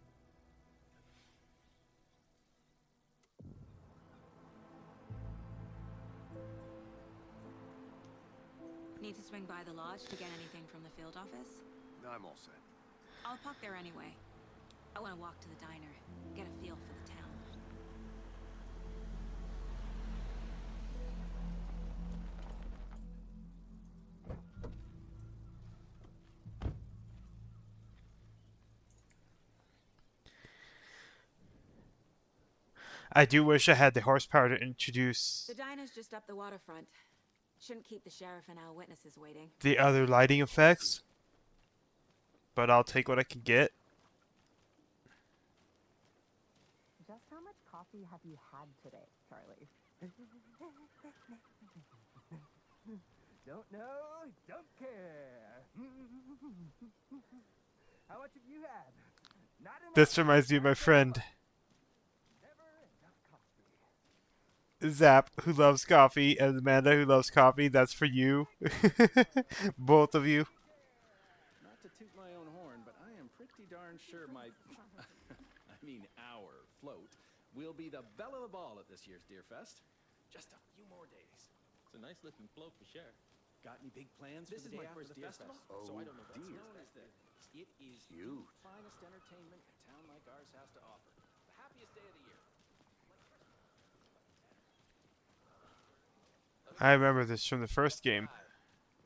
Need to swing by the lodge to get anything from the field office? No, I'm all set. I'll park there anyway. I want to walk to the diner, get a feel for the town. I do wish I had the horsepower to introduce The diner's just up the waterfront. Shouldn't keep the sheriff and our witnesses waiting. the other lighting effects. But I'll take what I can get. Just how much coffee have you had today, Charlie? Don't know, don't care. How much have you had? Not enough. This reminds me of my friend Never enough coffee. Zap, who loves coffee, and Amanda, who loves coffee. That's for you. Both of you. Not to toot my own horn, but I am pretty darn sure my, I mean our float will be the belle of the ball at this year's Deer Fest. Just a few more days. It's a nice looking float for sure. Got any big plans This for is the day my after first the Deer festival? Fest, so I don't know what's dear. known as the. It is Huge. the finest entertainment a town like ours has to offer. The happiest day of the year. I remember this from the first game.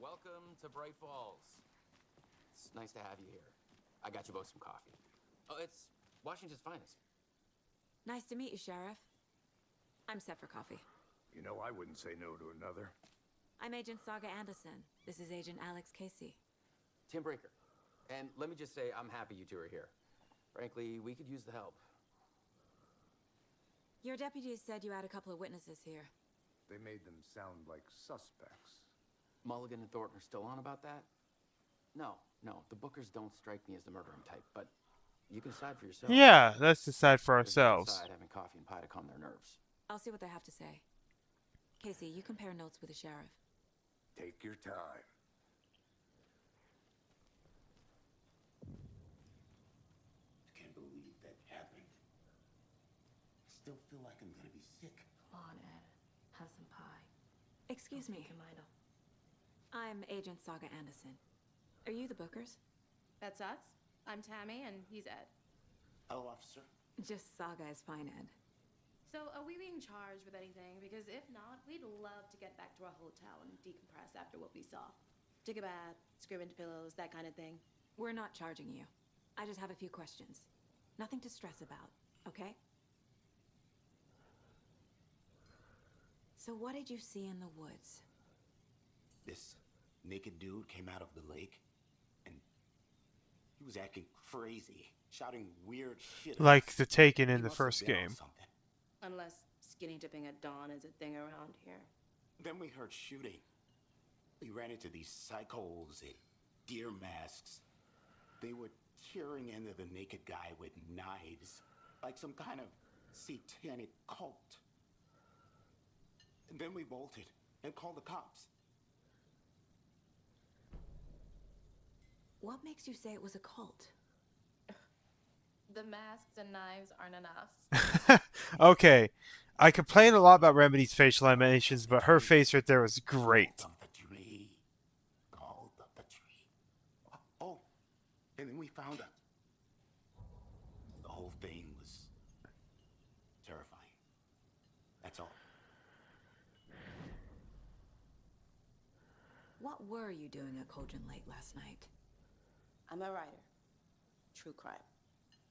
Welcome to Bright Falls. It's nice to have you here. I got you both some coffee. Oh, it's Washington's finest. Nice to meet you, Sheriff. I'm set for coffee. You know, I wouldn't say no to another. I'm Agent Saga Anderson. This is Agent Alex Casey. Tim Breaker. And let me just say, I'm happy you two are here. Frankly, we could use the help. Your deputies said you had a couple of witnesses here. They made them sound like suspects. Mulligan and Thornton are still on about that? No, the Bookers don't strike me as the murdering type, but you can decide for yourself. Yeah, let's decide for There's ourselves. inside having coffee and pie to calm their nerves. I'll see what they have to say. Casey, you compare notes with the sheriff. Take your time. I can't believe that happened. I still feel like I'm gonna be sick. Come on, Ed. Have some pie. Excuse me. I'm Agent Saga Anderson. Are you the Bookers? That's us. I'm Tammy, and he's Ed. Hello, officer. Just Saga is fine, Ed. So, are we being charged with anything? Because if not, we'd love to get back to our hotel and decompress after what we saw. Take a bath, scream into pillows, that kind of thing. We're not charging you. I just have a few questions. Nothing to stress about, okay? So what did you see in the woods? This naked dude came out of the lake, and he was acting crazy. shouting weird shit at Like us. the Taken He in the must have first been on game. something. Unless skinny dipping at dawn is a thing around here. Then we heard shooting. We ran into these psychos in deer masks. They were tearing into the naked guy with knives, like some kind of satanic cult. And then we bolted and called the cops. What makes you say it was a cult? The masks and knives aren't enough. Okay. I complain a lot about Remedy's facial animations, but her face right there was great. Called up the tree. Called up the tree. Oh, and then we found her. The whole thing was terrifying. That's all. What were you doing at Cauldron Lake last night? I'm a writer. True crime.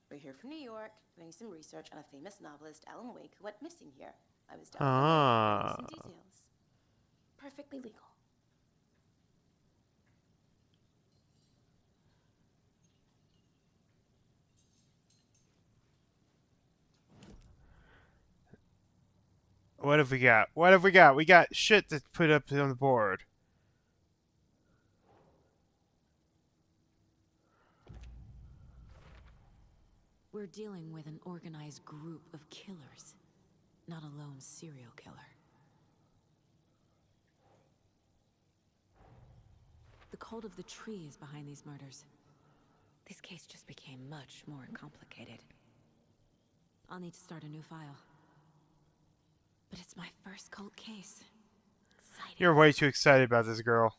We're here from New York, doing some research on a famous novelist, Alan Wake, who went missing here. I was down there, some details. Perfectly legal. What have we got? What have we got? We got shit to put up on the board. We're dealing with an organized group of killers, not a lone serial killer. The cult of the tree is behind these murders. This case just became much more complicated. I'll need to start a new file. But it's my first cult case. Exciting. You're way too excited about this, girl.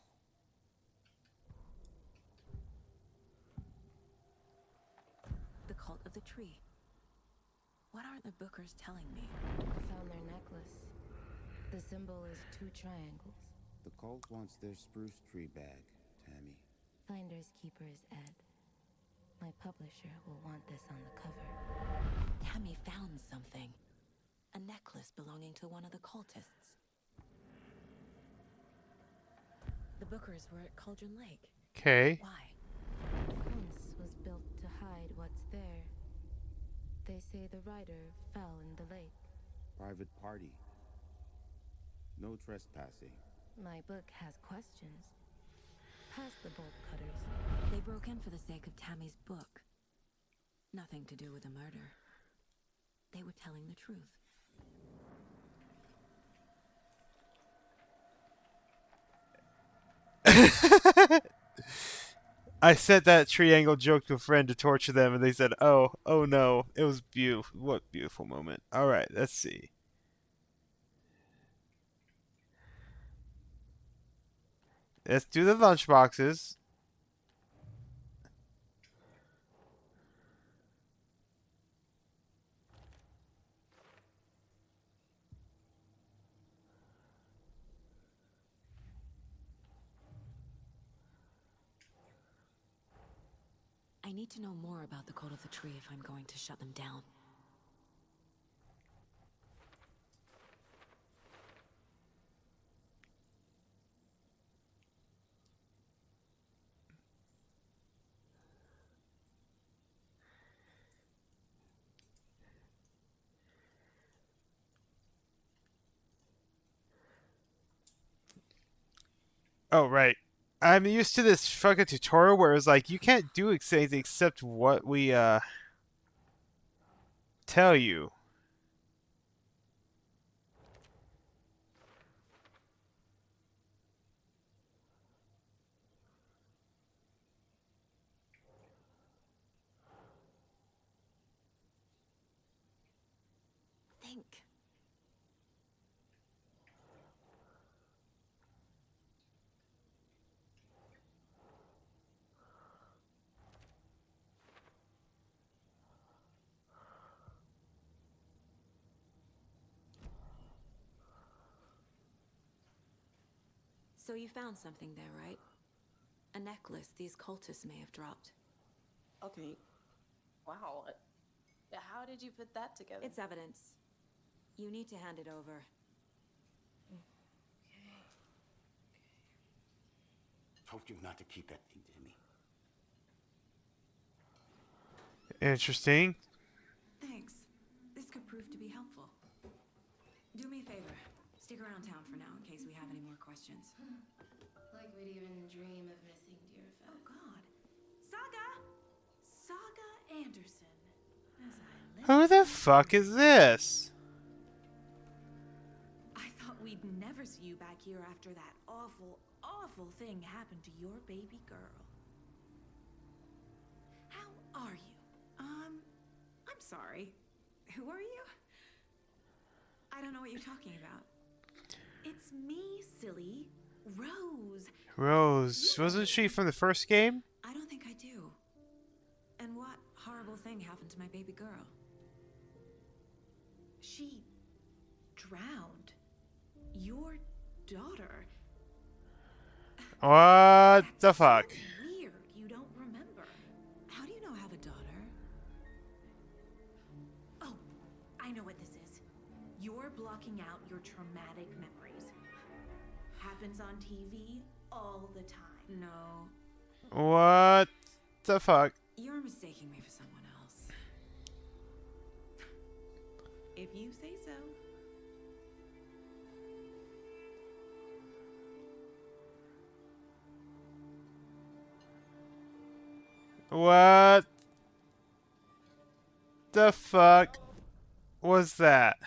The cult of the tree. What are the Bookers telling me? I found their necklace. The symbol is 2 triangles. The cult wants their spruce tree bag, Tammy. Finders keepers, Ed. My publisher will want this on the cover. Tammy found something. A necklace belonging to one of the cultists. The Bookers were at Cauldron Lake. Okay. Why? Once was built to hide what's there. They say the writer fell in the lake. Private party. No trespassing. My book has questions. Past the bolt cutters. They broke in for the sake of Tammy's book. Nothing to do with the murder. They were telling the truth. I said that triangle joke to a friend to torture them, and they said, oh no. It was beautiful. What beautiful moment. Alright, let's see. Let's do the lunchboxes. I need to know more about the cult of the tree if I'm going to shut them down. Oh, right. I'm used to this fucking tutorial where it's like, you can't do anything except what we, tell you. Think. So you found something there, right? A necklace these cultists may have dropped. Okay. Wow. How did you put that together? It's evidence. You need to hand it over. Told you not to keep that thing to me. Interesting. Thanks. This could prove to be helpful. Do me a favor. Stick around town for now in case we have any more questions. Like we'd even dream of missing Deerfest. Oh, God. Saga! Saga Anderson. As I live. Who the fuck is this? I thought we'd never see you back here after that awful, awful thing happened to your baby girl. How are you? I'm sorry. Who are you? I don't know what you're talking about. It's me, silly. Rose. Rose. Wasn't she from the first game? I don't think I do. And what horrible thing happened to my baby girl? She drowned. Your daughter. What the fuck? Weird. You don't remember. How do you know I have a daughter? Oh, I know what this is. You're blocking out your traumatic memories. Happens on TV all the time. No. What the fuck? You're mistaking me for someone else. If you say so. What the fuck was that?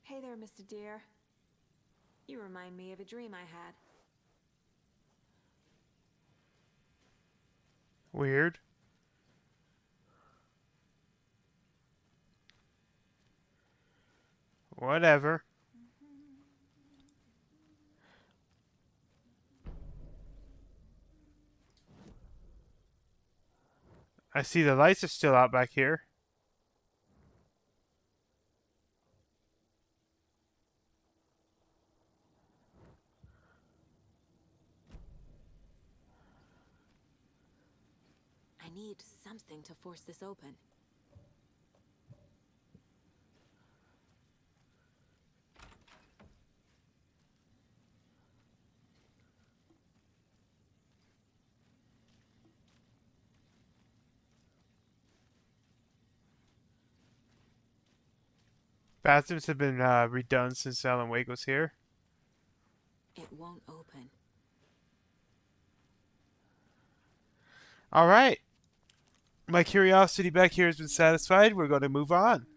Hey there, Mr. Deer. You remind me of a dream I had. Weird. Whatever. I see the lights are still out back here. I need something to force this open. Bathrooms have been redone since Alan Wake was here. It won't open. Alright. My curiosity back here has been satisfied. We're going to move on.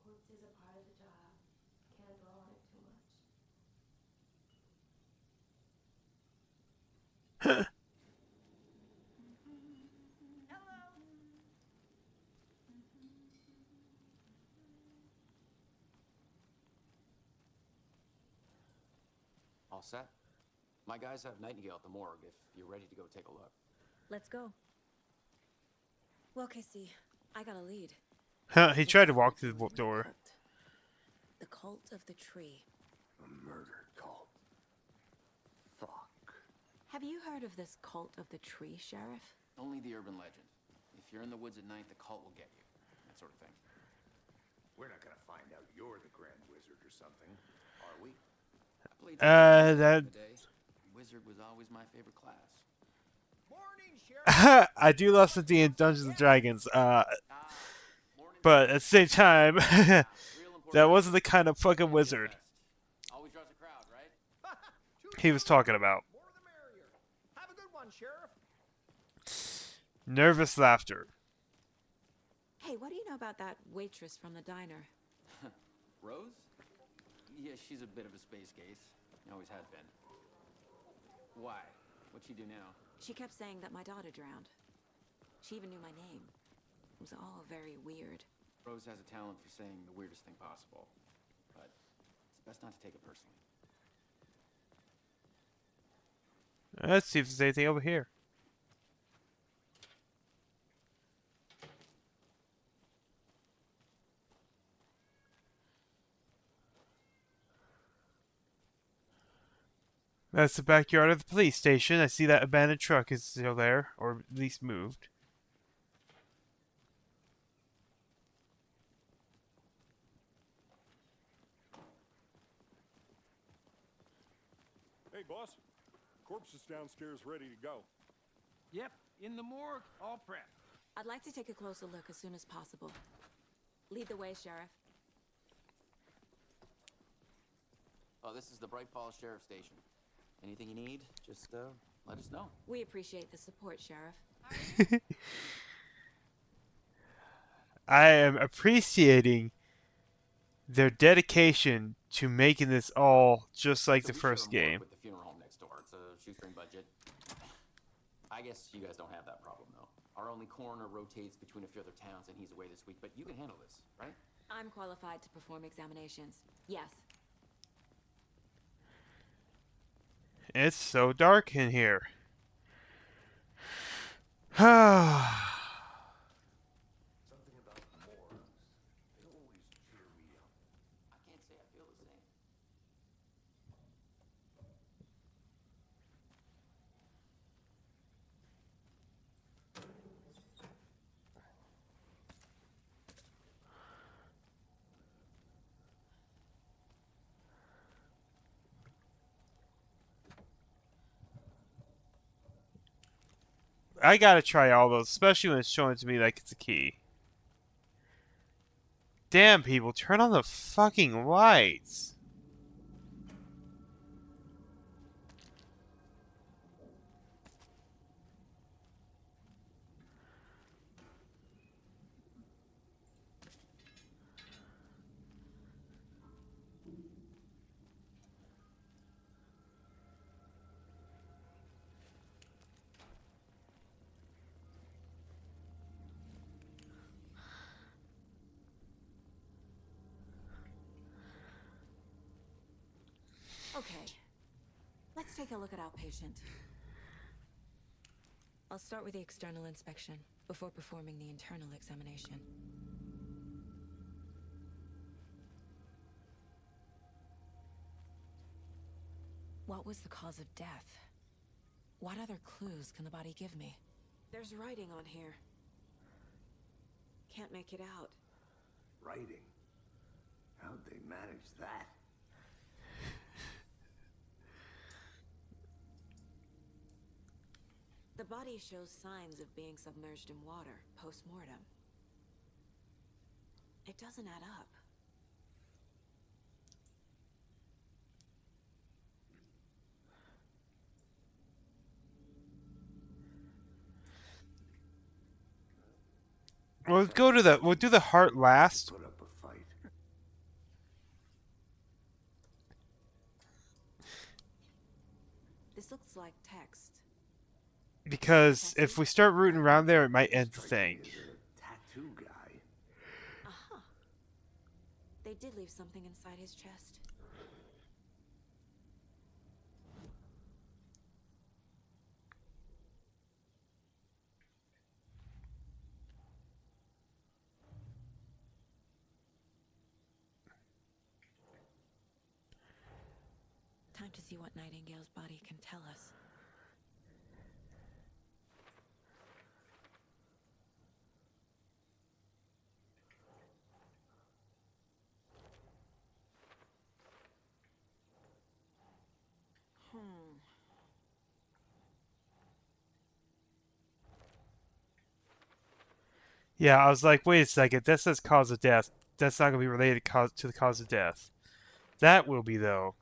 Quartz is a part of the job. Can't dwell on it too much. All set? My guys have Nightingale at the morgue if you're ready to go take a look. Let's go. Well, Casey, I got a lead. He tried to walk through the door. The cult of the tree. A murder cult. Fuck. Have you heard of this cult of the tree, Sheriff? Only the urban legend. If you're in the woods at night, the cult will get you. That sort of thing. We're not gonna find out you're the Grand Wizard or something, are we? I played back that... in the day. Wizard was always my favorite class. I do love something in Dungeons and Dragons, but at the same time, that wasn't the kind of fucking wizard Always draws a crowd, right? he was talking about. More the merrier. Have a good one, Sheriff. Nervous laughter. Hey, what do you know about that waitress from the diner? Rose? Yeah, she's a bit of a space case. Always has been. Why? What'd she do now? She kept saying that my daughter drowned. She even knew my name. It was all very weird. Rose has a talent for saying the weirdest thing possible. But it's Best not to take it personally. Let's see if there's anything over here. That's the backyard of the police station. I see that abandoned truck is still there, or at least moved. Hey, boss. Corpse is downstairs ready to go. Yep, in the morgue, all prepped. I'd like to take a closer look as soon as possible. Lead the way, Sheriff. Oh, this is the Bright Falls Sheriff Station. Anything you need, just let us know. We appreciate the support, Sheriff. I am appreciating their dedication to making this all just like So the we share first a morgue game. with the funeral home next door. It's a shoestring budget. I guess you guys don't have that problem, though. Our only coroner rotates between a few other towns, and he's away this week. But you can handle this, right? I'm qualified to perform examinations. Yes. It's so dark in here. Something about morgues. They always cheer me up. I can't say I feel the same. I gotta try all those, especially when it's showing to me like it's a key. Damn, people, turn on the fucking lights. Okay. Let's take a look at our patient. I'll start with the external inspection before performing the internal examination. What was the cause of death? What other clues can the body give me? There's writing on here. Can't make it out. Writing? How'd they manage that? The body shows signs of being submerged in water post-mortem. It doesn't add up. We'll do the heart last. Put up a fight. This looks like text. Because if we start rooting around there, it might end the thing. Tattoo guy. Aha. They did leave something inside his chest. Time to see what Nightingale's body can tell us. Yeah, I was like, wait a second, that says cause of death. That's not going to be related to the cause of death. That will be, though.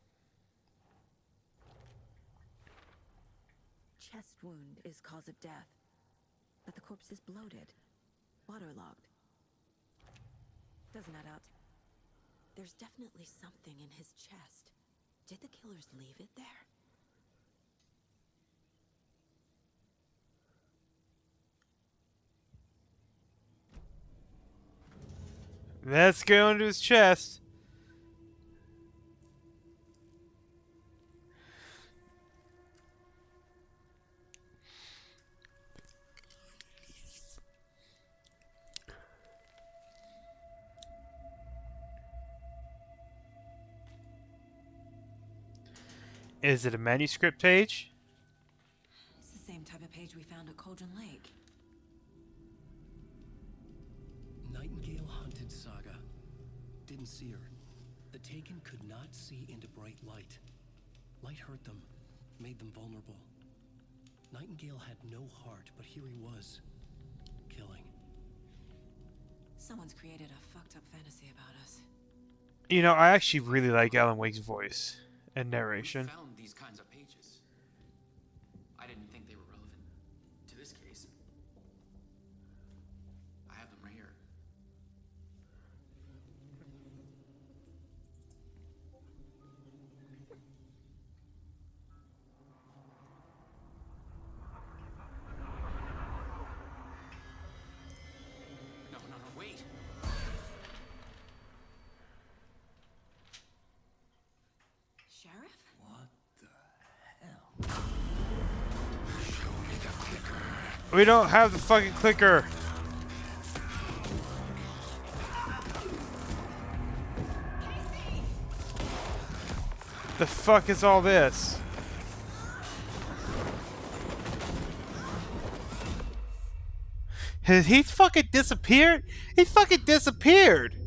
Chest wound is cause of death, but the corpse is bloated, waterlogged. Doesn't add up. There's definitely something in his chest. Did the killers leave it there? Let's go into his chest. Is it a manuscript page? It's the same type of page we found at Cauldron Lake. Nightingale hunted Saga. Didn't see her. The Taken could not see into bright light. Light hurt them, made them vulnerable. Nightingale had no heart, but here he was, killing. Someone's created a fucked up fantasy about us. You know, I actually really like Alan Wake's voice and narration. We found these kinds of pages. I didn't think they were relevant to this case. I have them right here. No, wait. Sheriff? What the hell? Show me the clicker. We don't have the fucking clicker. The fuck is all this? Has he fucking disappeared? He fucking disappeared!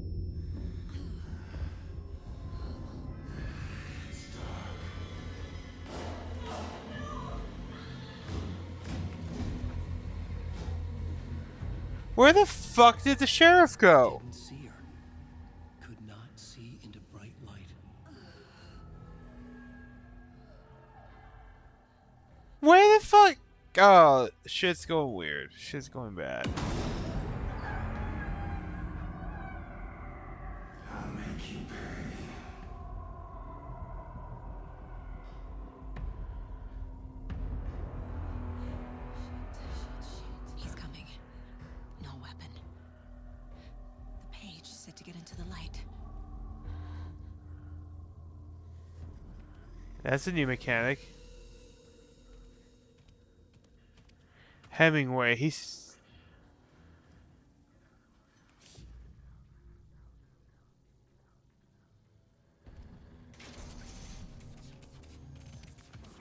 Where the fuck did the sheriff go? Didn't see her. Could not see into bright light. Where the fuck? Oh, shit's going weird. Shit's going bad. I'll make you pay. He's coming. No weapon. The page said to get into the light. That's a new mechanic. Hemingway, he's...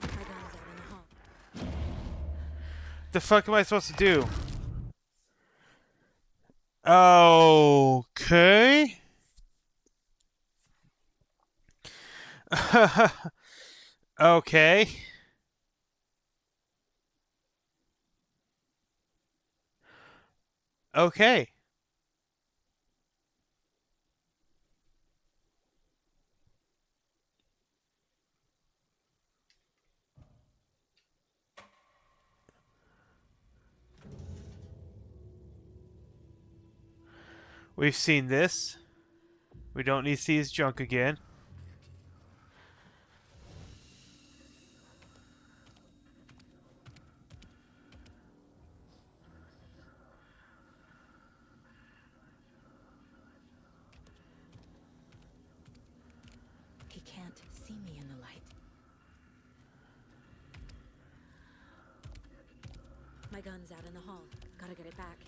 My gun's out in the hall. The fuck am I supposed to do? Okay. Okay. Okay. We've seen this. We don't need to see his junk again. He can't see me in the light. My gun's out in the hall. Gotta get it back.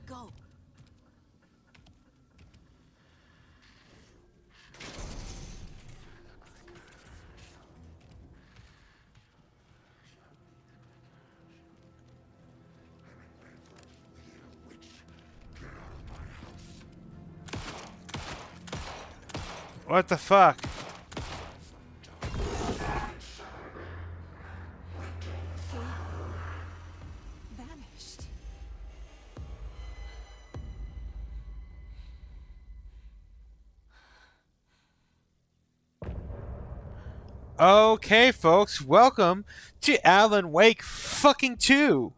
Go! What the fuck? Vanished. Okay, folks, welcome to Alan Wake fucking 2.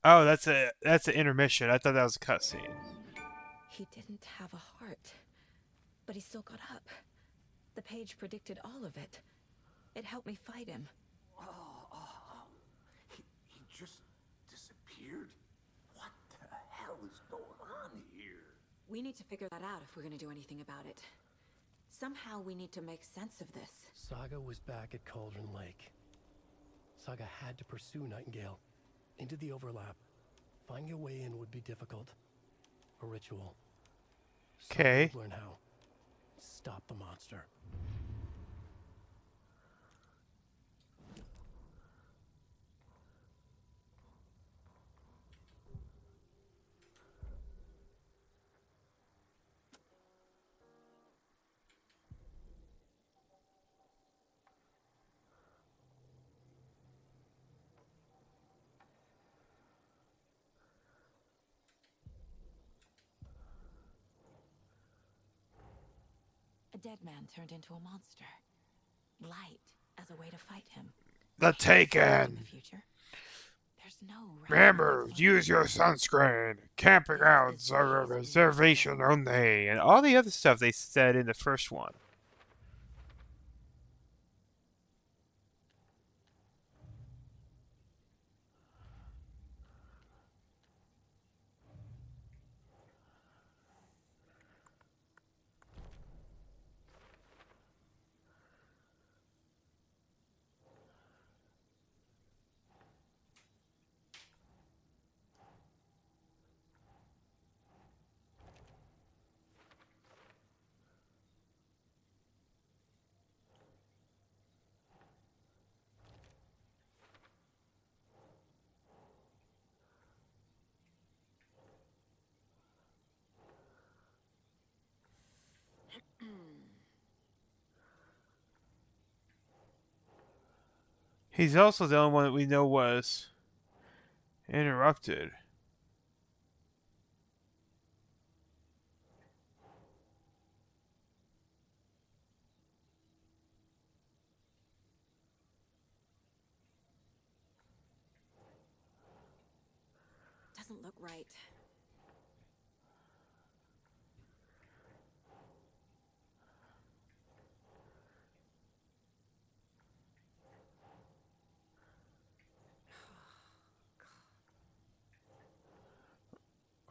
Oh, that's an intermission. I thought that was a cutscene. He didn't have a heart, but he still got up. The page predicted all of it. It helped me fight him. He just disappeared? What the hell is going on here? We need to figure that out if we're going to do anything about it. Somehow we need to make sense of this. Saga was back at Cauldron Lake. Saga had to pursue Nightingale into the overlap. Finding a way in would be difficult. A ritual. Saga Okay. would learn how. Stop the monster. A dead man turned into a monster. Light as a way to fight him. The In Taken. the future. There's no Remember, use your sunscreen. Camping outs are a reservation only. And all the other stuff they said in the first one. He's also the only one that we know was interrupted. Doesn't look right.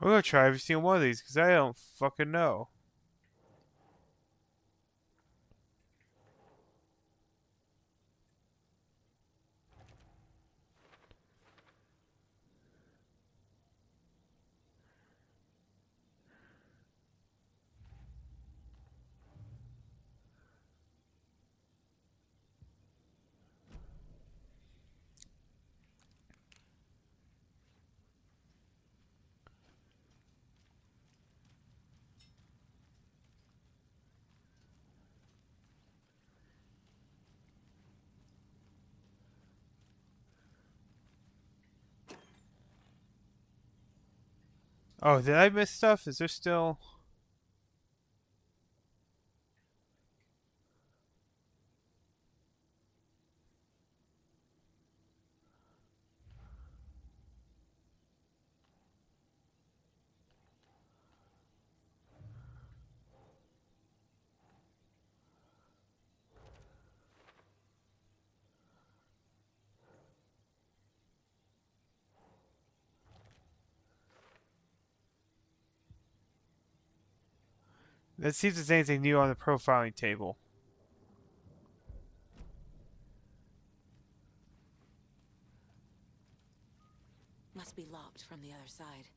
We're gonna try every single one of these because I don't fucking know. Oh, did I miss stuff? Is there still... Let's see if there's anything new on the profiling table. Must be locked from the other side.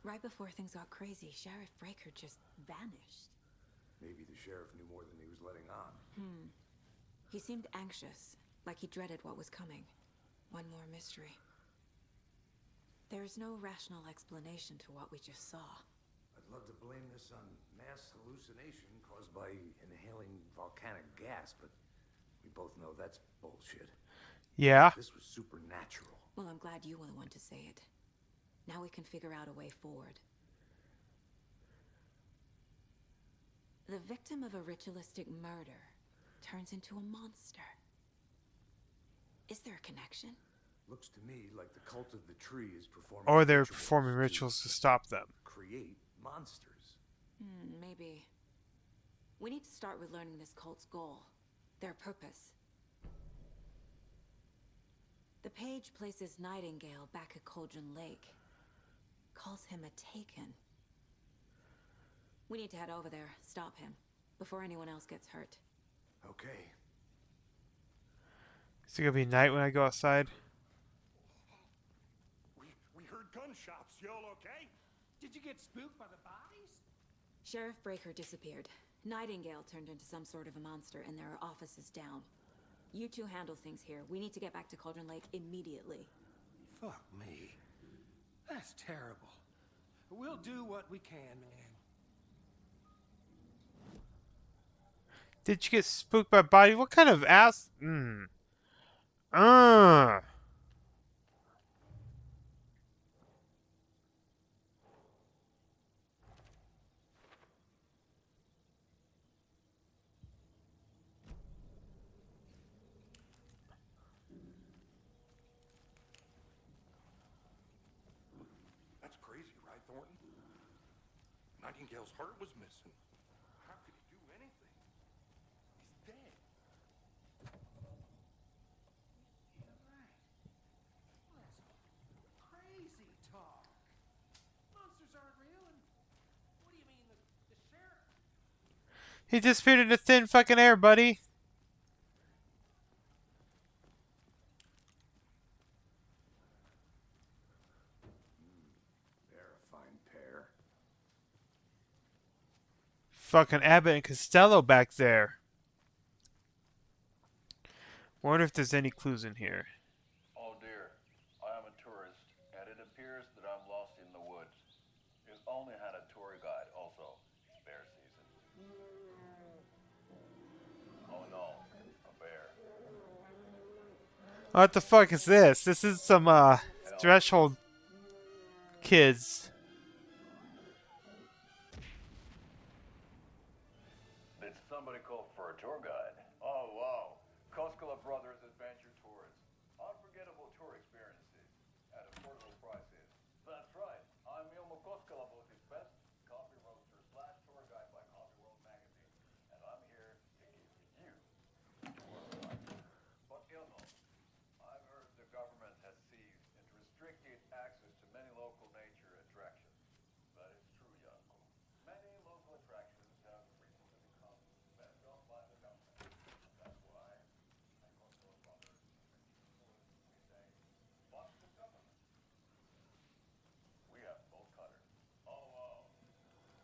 Right before things got crazy, Sheriff Breaker just vanished. Maybe the sheriff knew more than he was letting on. He seemed anxious, like he dreaded what was coming. One more mystery. There's no rational explanation to what we just saw. I'd love to blame this on mass hallucination caused by inhaling volcanic gas, but we both know that's bullshit. Yeah. This was supernatural. Well, I'm glad you were the one to say it. Now we can figure out a way forward. The victim of a ritualistic murder turns into a monster. Is there a connection? Looks to me like the cult of the tree is performing Or they're performing rituals to stop them. create monsters. Maybe. We need to start with learning this cult's goal. Their purpose. The page places Nightingale back at Cauldron Lake. Calls him a Taken. We need to head over there, stop him, before anyone else gets hurt. Okay. Is it gonna be night when I go outside? We heard gunshots. Y'all okay? Did you get spooked by the bodies? Sheriff Breaker disappeared. Nightingale turned into some sort of a monster, and there are offices down. You two handle things here. We need to get back to Cauldron Lake immediately. Fuck me. That's terrible. We'll do what we can, man. Did you get spooked by body? What kind of ass? Uh. That's crazy, right, Thornton? Nightingale's heart was missing. How could he do anything? He's dead. Yeah, right. Well, that's crazy talk. Monsters aren't real, and what do you mean the sheriff? He disappeared into thin fucking air, buddy. They're a fine pair. Fucking Abbott and Costello back there. Wonder if there's any clues in here. Oh dear, I am a tourist, and it appears that I'm lost in the woods. You only had a tour guide, also. Bear season. Oh no, a bear. What the fuck is this? This is some, Threshold kids. Did somebody call for a tour guide? Oh wow, Koskela Brothers Adventure Tours. Unforgettable tour experiences at affordable prices. That's right, I'm Ilmo Koskela, Baltic's best coffee roaster slash tour guide by Coffee World magazine. And I'm here to give you a tour guide. But Ilmo, I've heard the government has seized and restricted access to many local nature attractions. That is true, Janko. Many local attractions have recently become banned off by the government. That's why I Koskela Brothers we say, fuck the government. We have bolt cutters. Oh wow,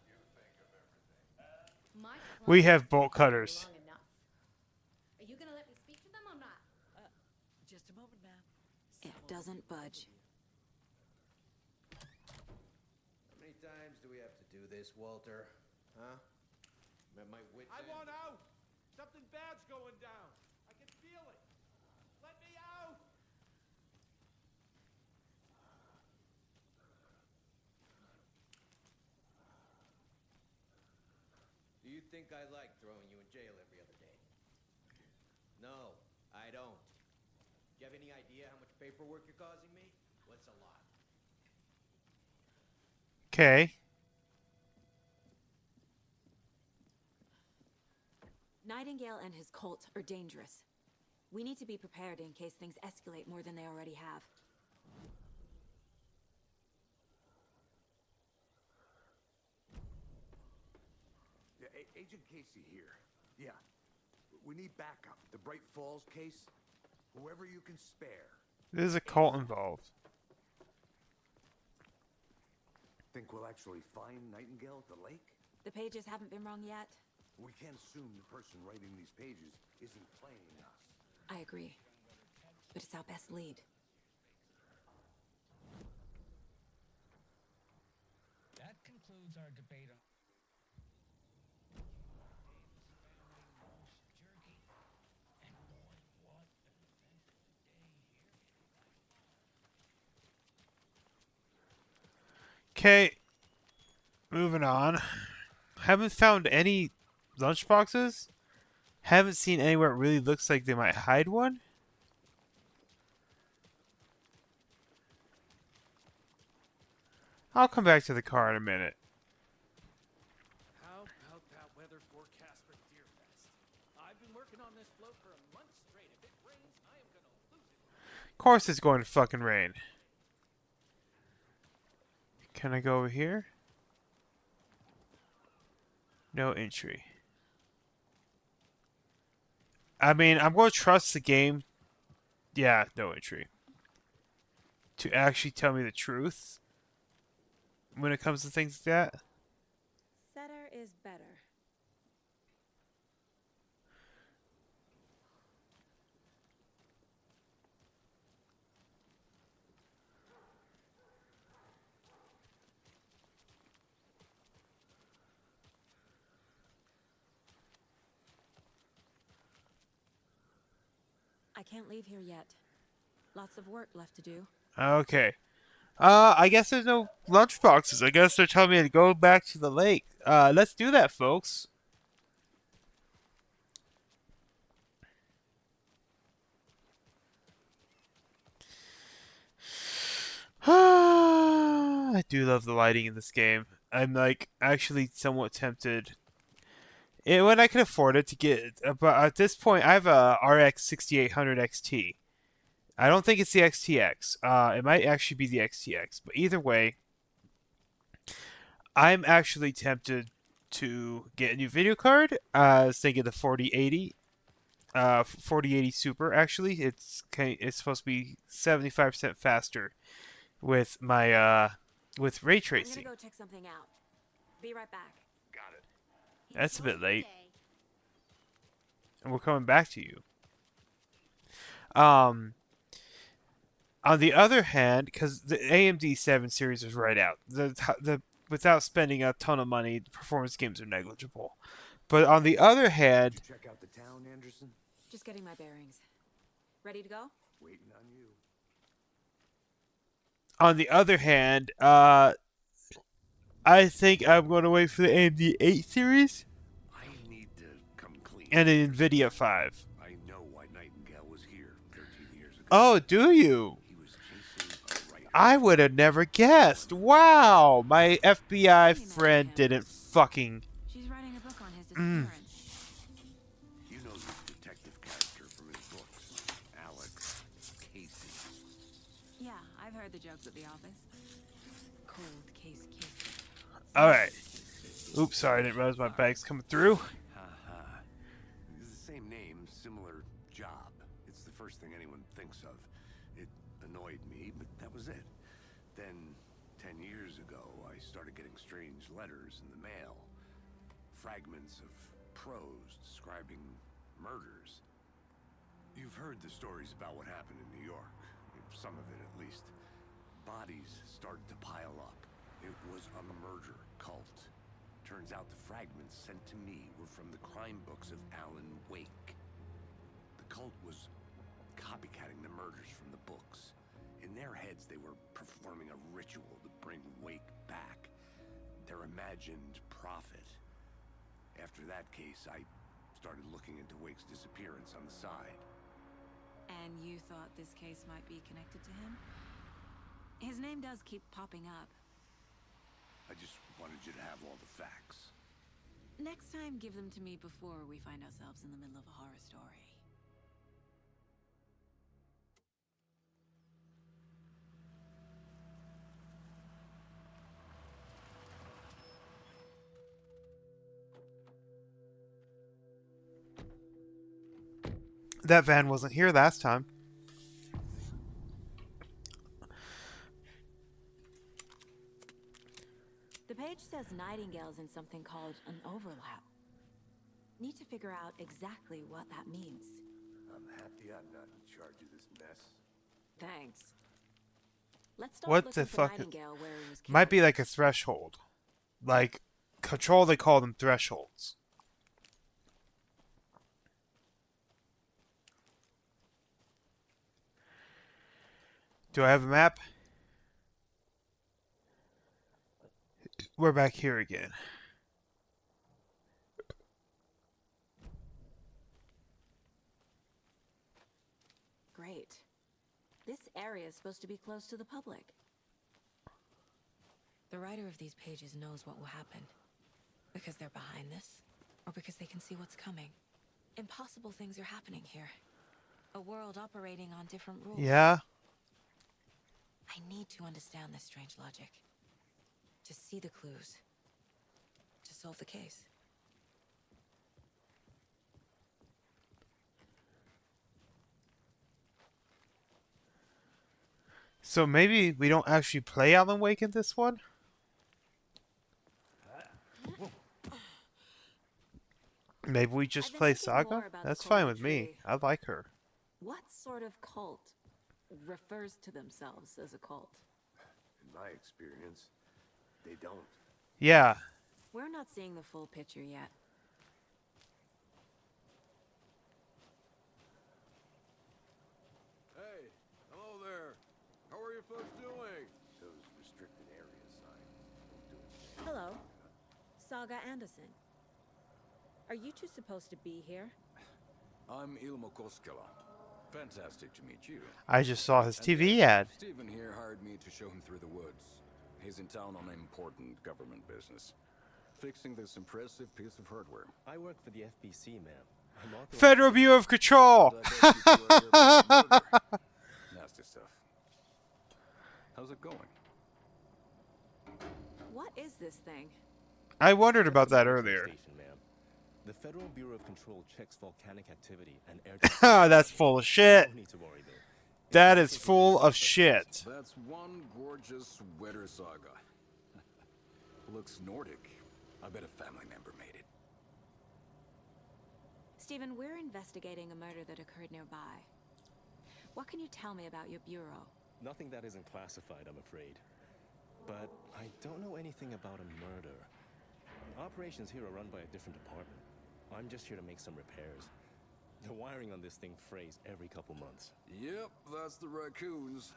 you think of everything. And We have bolt cutters. Long enough. Are you gonna let me speak to them or not? Just a moment, ma'am. It doesn't budge. How many times do we have to do this, Walter? Huh? I'm at my wit's I end. want out! Something bad's going down. I can feel it. Let me out! Do you think I like throwing you in jail every other day? No, I don't. Do you have any idea how much paperwork you're causing me? What's a lot? Okay. Nightingale and his cult are dangerous. We need to be prepared in case things escalate more than they already have. Yeah, Agent Casey here. Yeah. We need backup. The Bright Falls case. Whoever you can spare. There's a cult involved. Think we'll actually find Nightingale at the lake? The pages haven't been wrong yet. We can't assume the person writing these pages isn't playing us. I agree. But it's our best lead. That concludes our debate on Okay. Moving on. Haven't found any lunchboxes. Haven't seen anywhere it really looks like they might hide one. I'll come back to the car in a minute. How about that weather forecast for Deerfest? I've been working on this float for a month straight. If it rains, I am gonna lose it. Of course it's going to fucking rain. Can I go over here? No entry. I mean, I'm going to trust the game. Yeah, no entry. To actually tell me the truth when it comes to things like that. Setter is better. I can't leave here yet. Lots of work left to do. Okay. I guess there's no lunch boxes. I guess they're telling me to go back to the lake. Let's do that, folks. I do love the lighting in this game. I'm like actually somewhat tempted. When I can afford it to get, but at this point I have a RX 6800 XT. I don't think it's the XTX. It might actually be the XTX, but either way, I'm actually tempted to get a new video card. I was thinking the 4080, 4080 Super. Actually, it's supposed to be 75% faster with my with ray tracing. I'm gonna go check something out. Be right back. Got it. That's a bit late. And we're coming back to you. On the other hand, because the AMD 7 series is right out, the without spending a ton of money, the performance games are negligible. But on the other hand, Did you check out the town, Anderson? Just getting my bearings. Ready to go? Waiting on you. on the other hand, I think I'm going to wait for the AMD 8 series I need to come clean. and an Nvidia 5. I know why Nightingale was here 13 years ago. Oh, do you? He was chasing a writer. I would have never guessed. Wow, my FBI friend didn't fucking. She's writing a book on his disappearance. You know this detective character from his books, Alex Casey. Yeah, I've heard the jokes at the office. Cold case. All right. Oops, sorry, I didn't realize my bag's coming through. Ha. It's the same name, similar job. It's the first thing anyone thinks of. It annoyed me, but that was it. Then, 10 years ago, I started getting strange letters in the mail. Fragments of prose describing murders. You've heard the stories about what happened in New York. Some of it, at least. Bodies started to pile up. It was a murder cult. Turns out the fragments sent to me were from the crime books of Alan Wake. The cult was copycatting the murders from the books. In their heads, they were performing a ritual to bring Wake back. Their imagined prophet. After that case, I started looking into Wake's disappearance on the side. And you thought this case might be connected to him? His name does keep popping up. I just wanted you to have all the facts. Next time, give them to me before we find ourselves in the middle of a horror story. That van wasn't here last time. The page says Nightingale's in something called an overlap. Need to figure out exactly what that means. I'm happy I'm not in charge of this mess. Thanks. Let's start What looking the for fuck? Nightingale where he was killed. Might be like a threshold. Like, Control, they call them thresholds. Do I have a map? We're back here again. Great. This area is supposed to be close to the public. The writer of these pages knows what will happen. Because they're behind this, or because they can see what's coming. Impossible things are happening here. A world operating on different rules. Yeah. I need to understand this strange logic. To see the clues. To solve the case. So maybe we don't actually play Alan Wake in this one? Maybe we just play Saga? That's fine with me. I like her. What sort of cult refers to themselves as a cult? In my experience, they don't. Yeah. We're not seeing the full picture yet. Hey, hello there. How are you folks doing? Those restricted area signs won't do it. Hello, Saga Anderson. Are you two supposed to be here? I'm Ilmo Koskela. Fantastic to meet you. I just saw his And TV yes, ad. Stephen here hired me to show him through the woods. He's in town on important government business. Fixing this impressive piece of hardware. I work for the FBC, ma'am. Federal Bureau of Control! Nasty stuff. How's it going? What is this thing? I wondered about that earlier. Station, ma'am. The Federal Bureau of Control checks volcanic activity and air. That's full of shit. No need to worry, though. That is full of shit. That's one gorgeous weather saga. Looks Nordic. I bet a family member made it. Stephen, we're investigating a murder that occurred nearby. What can you tell me about your bureau? Nothing that isn't classified, I'm afraid. But I don't know anything about a murder. Operations here are run by a different department. I'm just here to make some repairs. The wiring on this thing frays every couple months. Yep, that's the raccoons.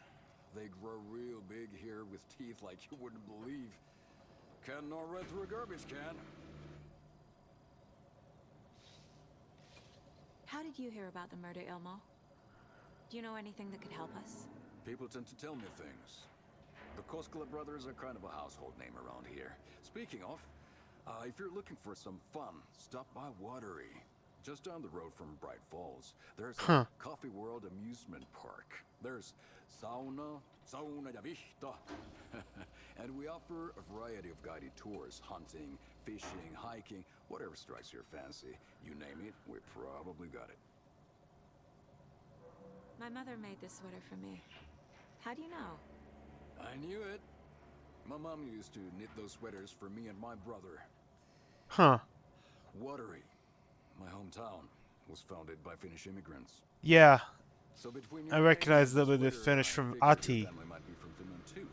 They grow real big here with teeth like you wouldn't believe. Can not right through a garbage can. How did you hear about the murder, Ilmo? Do you know anything that could help us? People tend to tell me things. The Koskela brothers are kind of a household name around here. Speaking of, if you're looking for some fun, stop by Watery. Just down the road from Bright Falls, there's a Coffee World amusement park. There's sauna ja vihta. And we offer a variety of guided tours, hunting, fishing, hiking, whatever strikes your fancy. You name it, we probably got it. My mother made this sweater for me. How do you know? I knew it. My mom used to knit those sweaters for me and my brother. Huh. Watery, my hometown, was founded by Finnish immigrants. Yeah. So between I recognize them with the Finnish from Ahti. family might be from Finland too.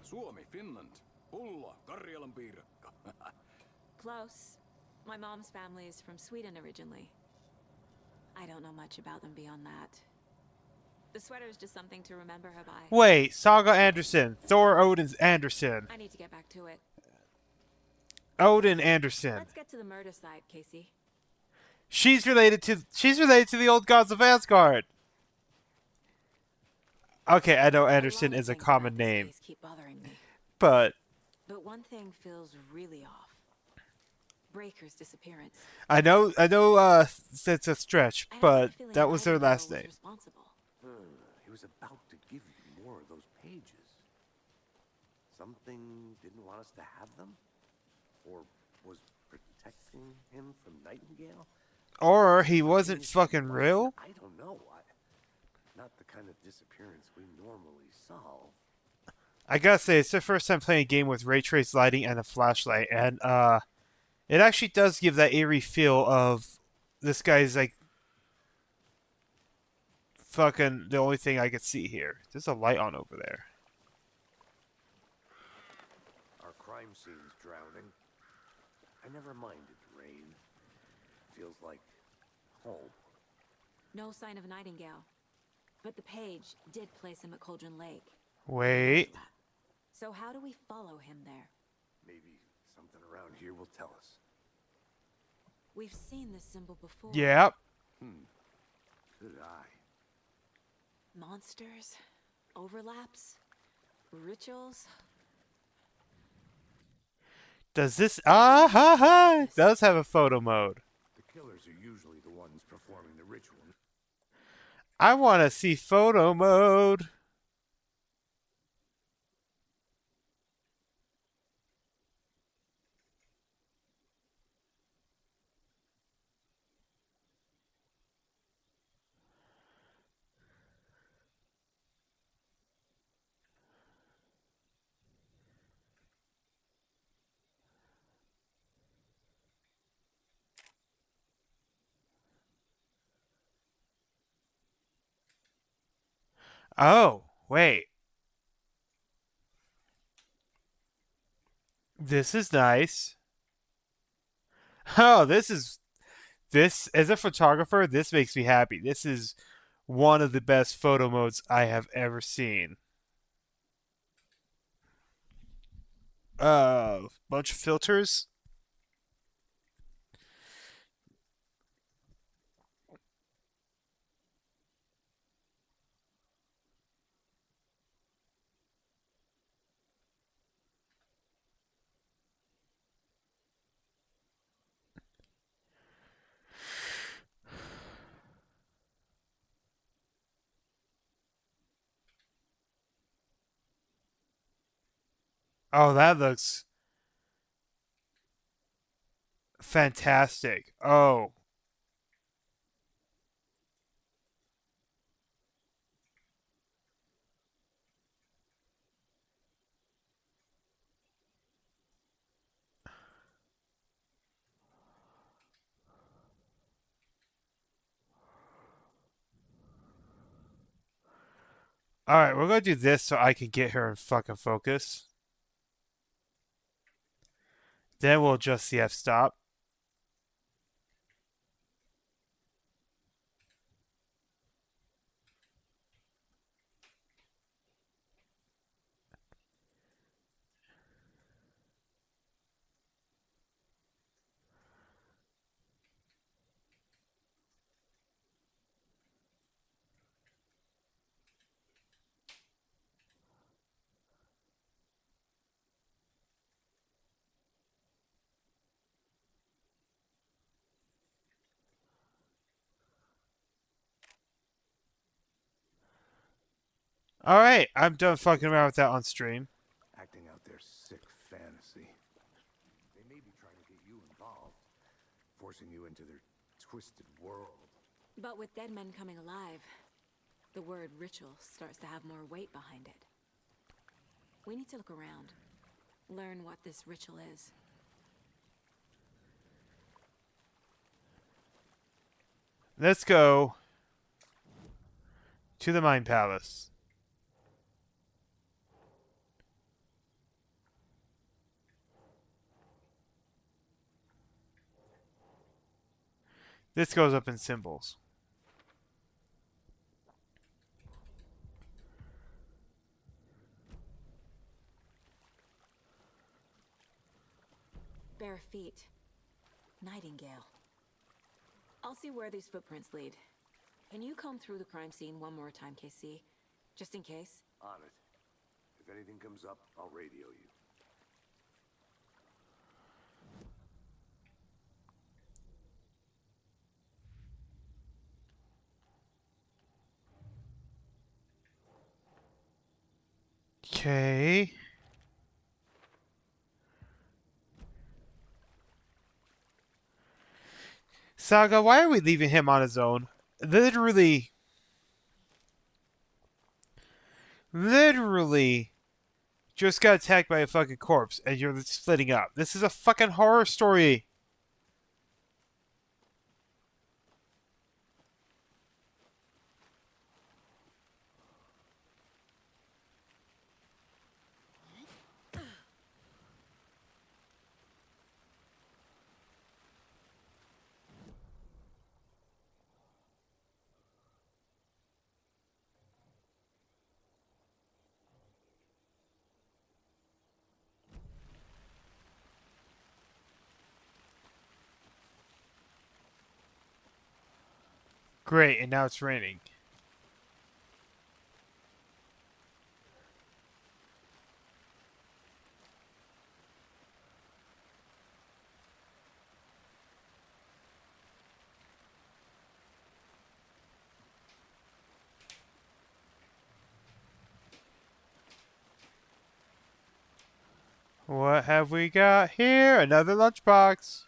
Suomi, Finland, Pulla, Karjalan piirakka. Close. My mom's family is from Sweden originally. I don't know much about them beyond that. The sweater is just something to remember her by. Wait, Saga Anderson. Thor Odin's Anderson. I need to get back to it. Odin Anderson. Let's get to the murder site, Casey. She's related to the old gods of Asgard. Okay, I know Anderson is a common name. Keep bothering me. But one thing feels really off. Breaker's disappearance. I know it's a stretch, but that was their last name. He was about to give you more of those pages. Something didn't want us to have them? Or was protecting him from Nightingale? Or he wasn't fucking real? I don't know. Not the kind of disappearance we normally solve. I gotta say, it's the first time playing a game with ray trace lighting and a flashlight, and it actually does give that eerie feel of this guy's like fucking the only thing I could see here. There's a light on over there. Our crime scene's drowning. I never minded rain. Feels like home. No sign of Nightingale. But the page did place him at Cauldron Lake. Wait. So how do we follow him there? Maybe something around here will tell us. We've seen this symbol before. Yep. Good eye. Monsters, overlaps, rituals. Does this it does have a photo mode. The killers are usually the ones performing the ritual. I want to see photo mode. Oh, wait. This is nice. Oh, this as a photographer, this makes me happy. This is one of the best photo modes I have ever seen. Bunch of filters. Oh, that looks fantastic. Oh, all right. We're gonna do this so I can get her in fucking focus. Then we'll adjust the f-stop. All right, I'm done fucking around with that on stream. Acting out their sick fantasy. They may be trying to get you involved, forcing you into their twisted world. But with dead men coming alive, the word ritual starts to have more weight behind it. We need to look around, learn what this ritual is. Let's go to the Mind Palace. This goes up in symbols. Bare feet. Nightingale. I'll see where these footprints lead. Can you comb through the crime scene one more time, KC? Just in case? On it. If anything comes up, I'll radio you. Okay. Saga, why are we leaving him on his own? Literally just got attacked by a fucking corpse and you're splitting up. This is a fucking horror story. Great, and now it's raining. What have we got here? Another lunchbox.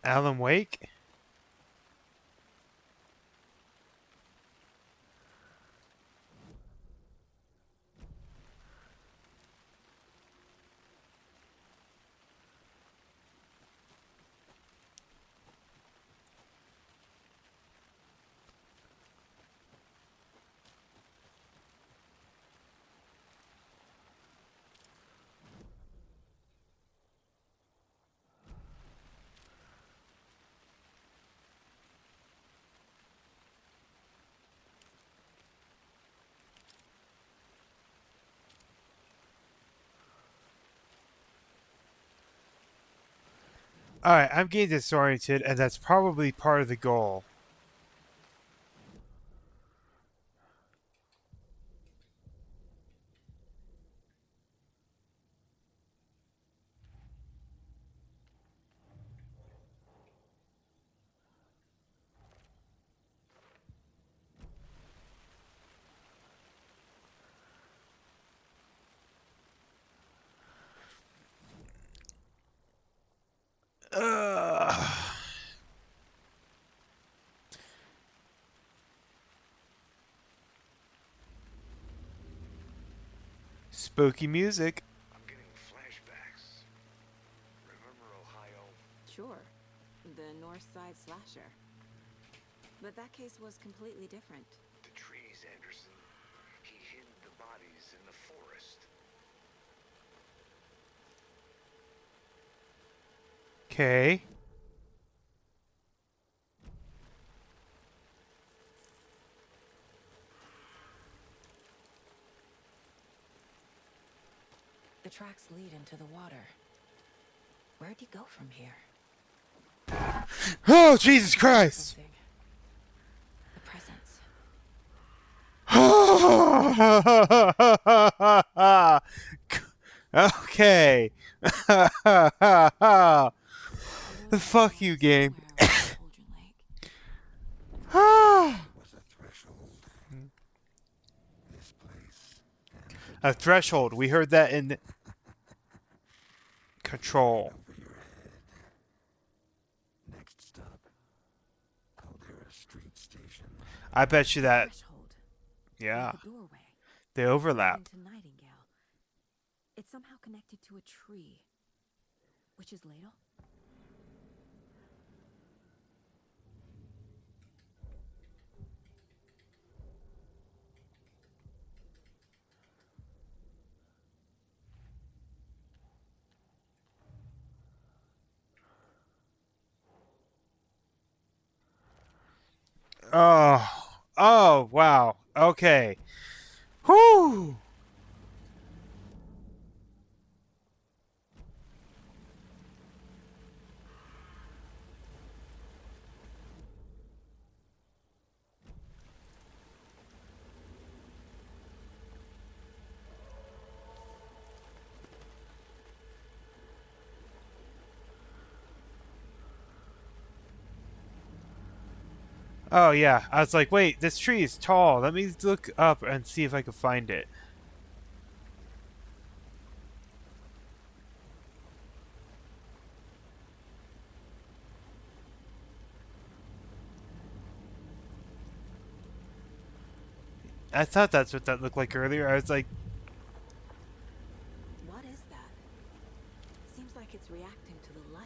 Alan Wake? Alright, I'm getting disoriented, and that's probably part of the goal. Ugh. Spooky music. I'm getting flashbacks. Remember Ohio? Sure. The North Side slasher. But that case was completely different. The trees, Anderson. He hid the bodies in the forest. Okay. The tracks lead into the water. Where'd he go from here? Oh, Jesus Christ! The presence. Okay. Fuck you, game. A threshold. We heard that in Control. Next stop, Caldera Street Station. I bet you that. Threshold. Yeah. Like a doorway. They overlap. Into Nightingale. It's somehow connected to a tree. Witch's ladle? Oh. Oh, wow. Okay. Whew. Oh, yeah. I was like, wait, this tree is tall. Let me look up and see if I can find it. I thought that's what that looked like earlier. I was like, What is that? Seems like it's reacting to the light.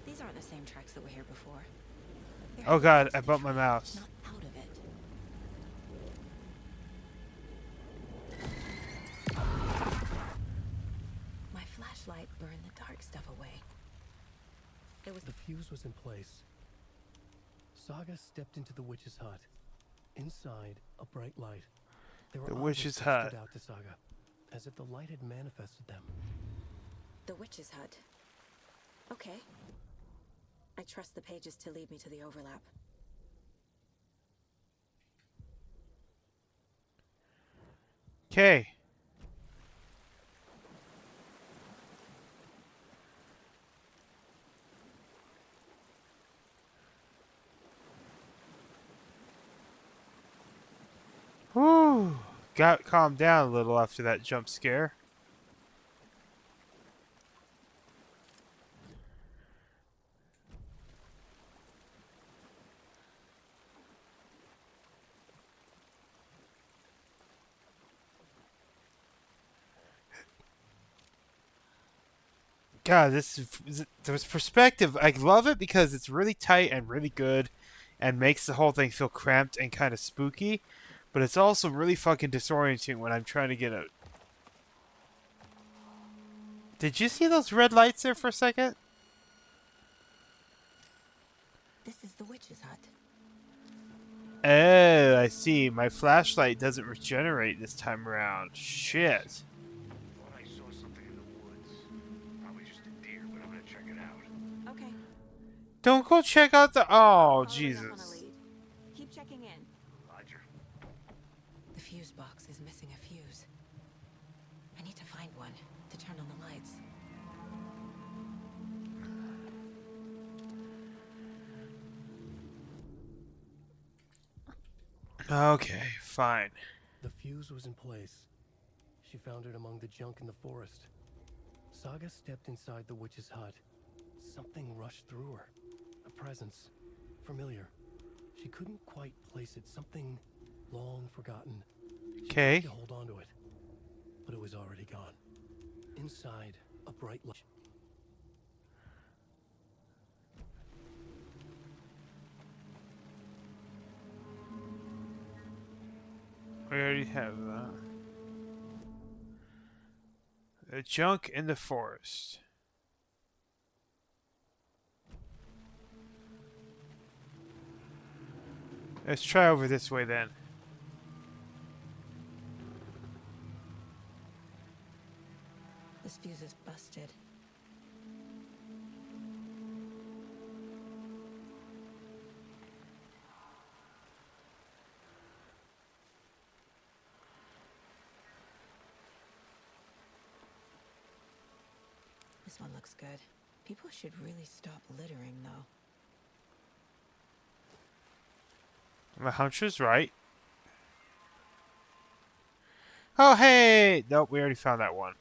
These aren't the same tracks that were here before. They're oh god, heading I to the bumped my tree, mouse. not out of it. My flashlight burned the dark stuff away. It was The fuse was in place. Saga stepped into the witch's hut. Inside, a bright light. There were The objects witch's that hut. stood out to Saga, as if the light had manifested them. the witch's hut. Okay. I trust the pages to lead me to the overlap. Okay. Whew. Got calmed down a little after that jump scare. God, this perspective. I love it because it's really tight and really good, and makes the whole thing feel cramped and kind of spooky. But it's also really fucking disorienting when I'm trying to get a. Did you see those red lights there for a second? This is the witch's hut. Oh, I see. My flashlight doesn't regenerate this time around. Shit. Thought I saw something in the woods. Probably just a deer, but I'm gonna check it out. Okay. Don't go check out the. Oh, Following up on a Jesus. lead. Keep checking in. Roger. The fuse box is missing a fuse. I need to find one to turn on the lights. Okay, fine. The fuse was in place. She found it among the junk in the forest. Saga stepped inside the witch's hut. Something rushed through her. A presence. Familiar. She couldn't quite place it. Something long forgotten. She tried to hold on to it, but it was already gone. Inside, a bright light. We already have that. The junk in the forest. Let's try over this way then. This fuse is busted. This one looks good. People should really stop littering, though. My hunch was right. Oh, hey! Nope, we already found that one.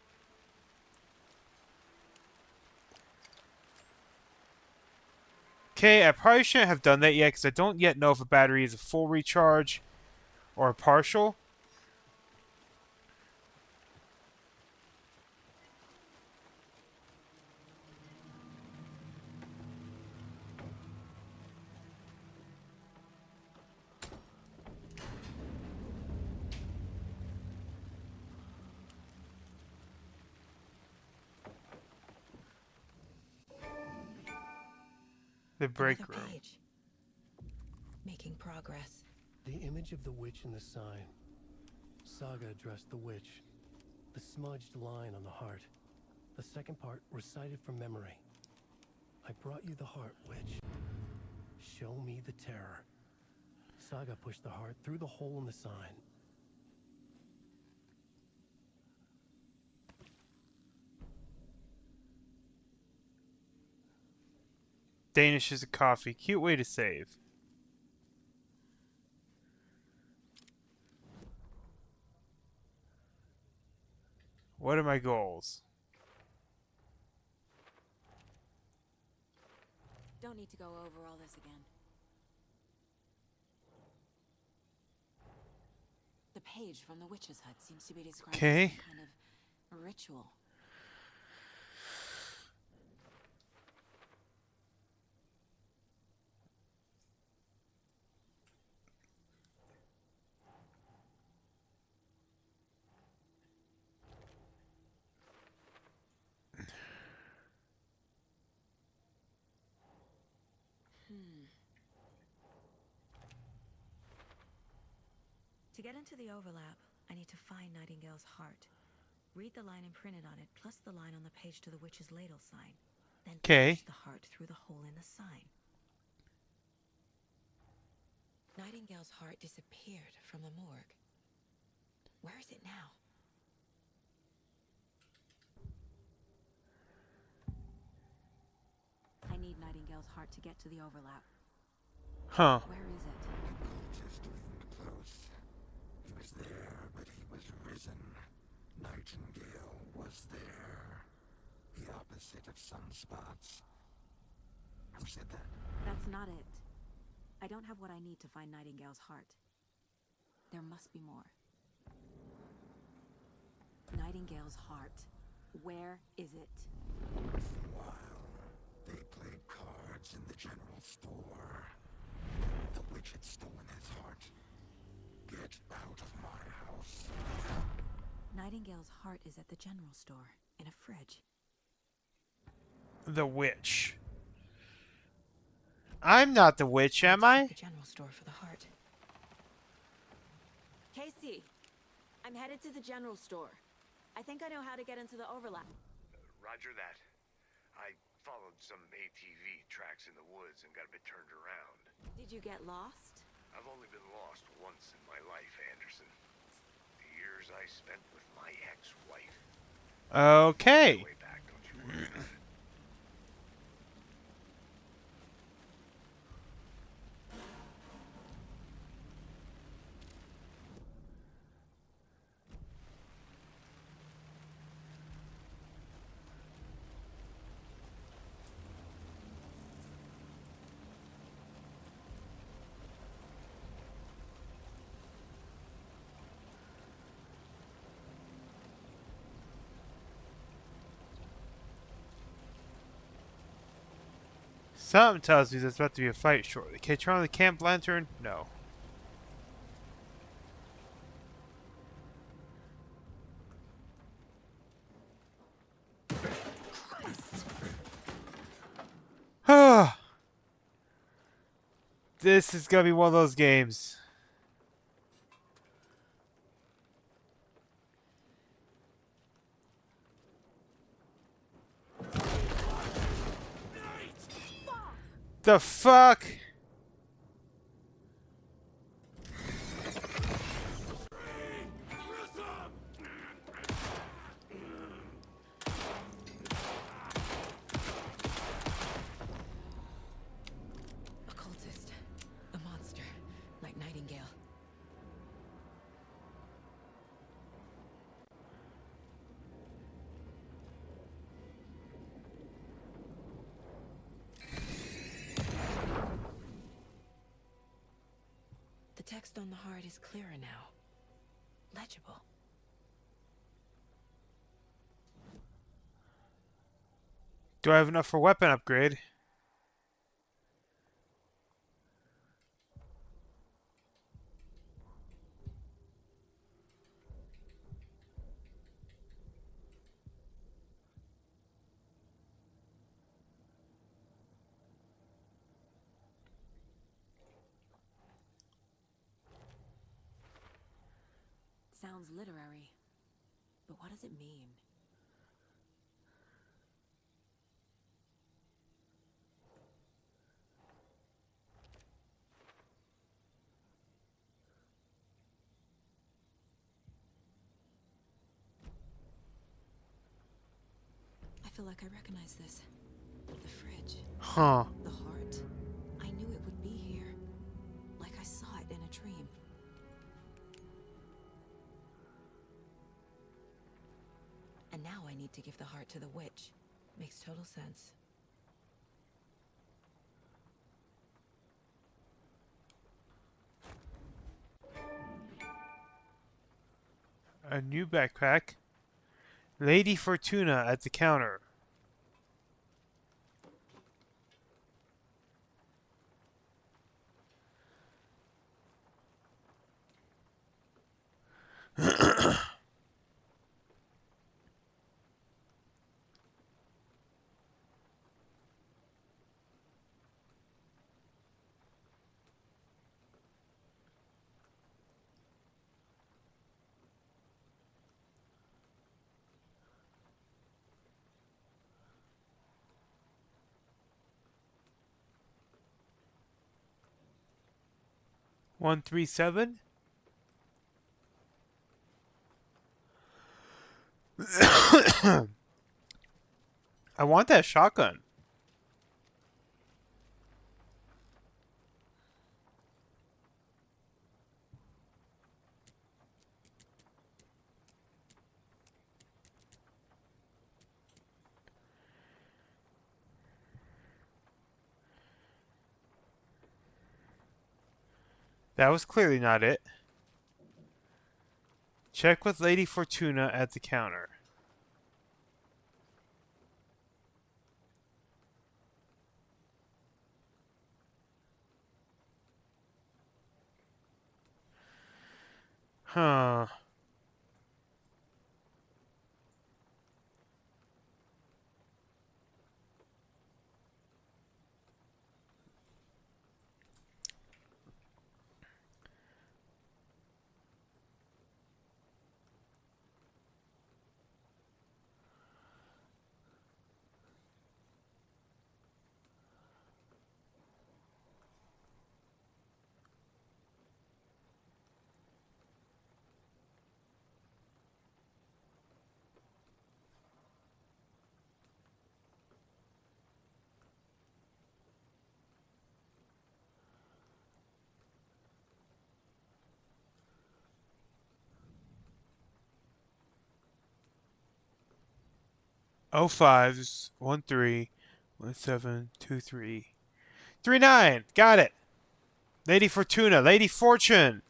Okay, I probably shouldn't have done that yet because I don't yet know if a battery is a full recharge or a partial. The break Another room. page. Making progress. The image of the witch in the sign. Saga addressed the witch. The smudged line on the heart. The second part recited from memory. I brought you the heart, witch. Show me the terror. Saga pushed the heart through the hole in the sign. Danish is a coffee. Cute way to save. What are my goals? Don't need to go over all this again. The page from the witch's hut seems to be describing some kind of ritual. To get into the overlap, I need to find Nightingale's heart. Read the line imprinted on it, plus the line on the page to the witch's ladle sign. then Okay. push the heart through the hole in the sign. Nightingale's heart disappeared from the morgue. Where is it now? I need Nightingale's heart to get to the overlap. Huh. Where is it? Just isn't close. He was there, but he was risen. Nightingale was there. The opposite of sunspots. Who said that? That's not it. I don't have what I need to find Nightingale's heart. There must be more. Nightingale's heart. Where is it? While they played cards in the general store, the witch had stolen his heart. Get out of my house. Nightingale's heart is at the general store, in a fridge. The witch. I'm not the witch, am I? The general store for the heart. Casey, I'm headed to the general store. I think I know how to get into the overlap. Roger that. I followed some ATV tracks in the woods and got a bit turned around. Did you get lost? I've only been lost once in my life, Anderson. The years I spent with my ex-wife. Okay. Way back, don't you worry about it. Something tells me there's about to be a fight shortly. Can I turn on the camp lantern? No. This is gonna be one of those games. The fuck? A cultist. A monster. Like Nightingale. The text on the heart is clearer now. Legible. Do I have enough for weapon upgrade? Sounds literary. But what does it mean? I feel like I recognize this. The fridge. Huh. The heart. I knew it would be here. Like I saw it in a dream. And now I need to give the heart to the witch. Makes total sense. A new backpack. Lady Fortuna at the counter. 137. I want that shotgun. That was clearly not it. Check with Lady Fortuna at the counter. Huh. Oh fives 13172339. Got it. Lady Fortuna. Lady Fortune.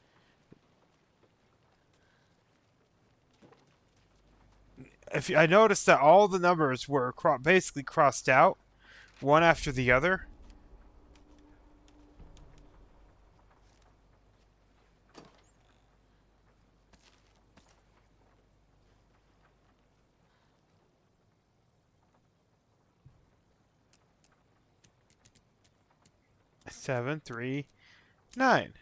If I noticed that all the numbers were basically crossed out, one after the other. Seven, 3, 9.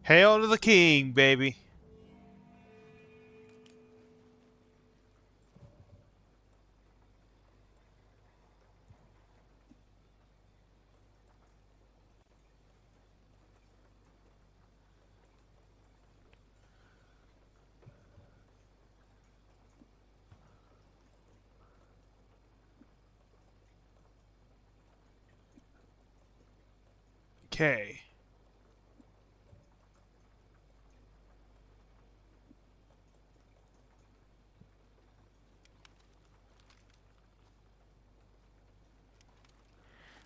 Hail to the king, baby. Okay.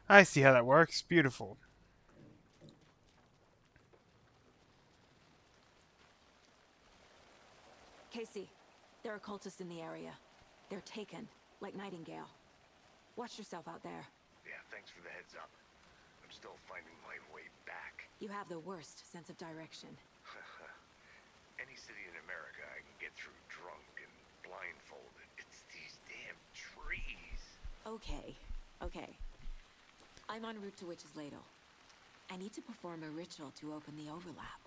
I see how that works. Beautiful. Casey, there are cultists in the area. They're taken, like Nightingale. Watch yourself out there. Yeah, thanks for the heads up. I'm still finding my way back. You have the worst sense of direction. Any city in America I can get through drunk and blindfolded. It's these damn trees. Okay, okay. I'm en route to Witch's Ladle. I need to perform a ritual to open the overlap.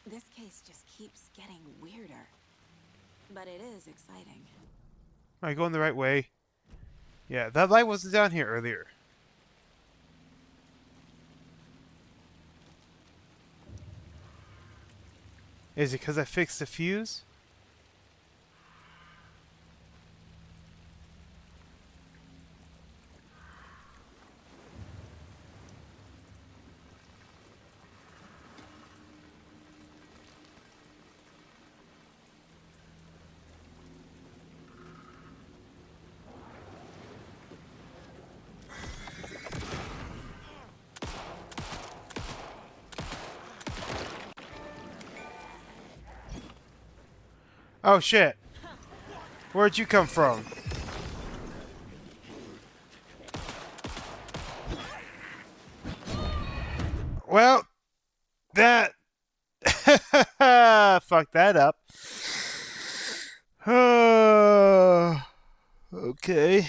This case just keeps getting weirder. But it is exciting. Am I going the right way? Yeah, that light wasn't down here earlier. Is it because I fixed the fuse? Oh shit. Where'd you come from? Well, that fuck that up. Okay.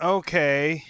Okay.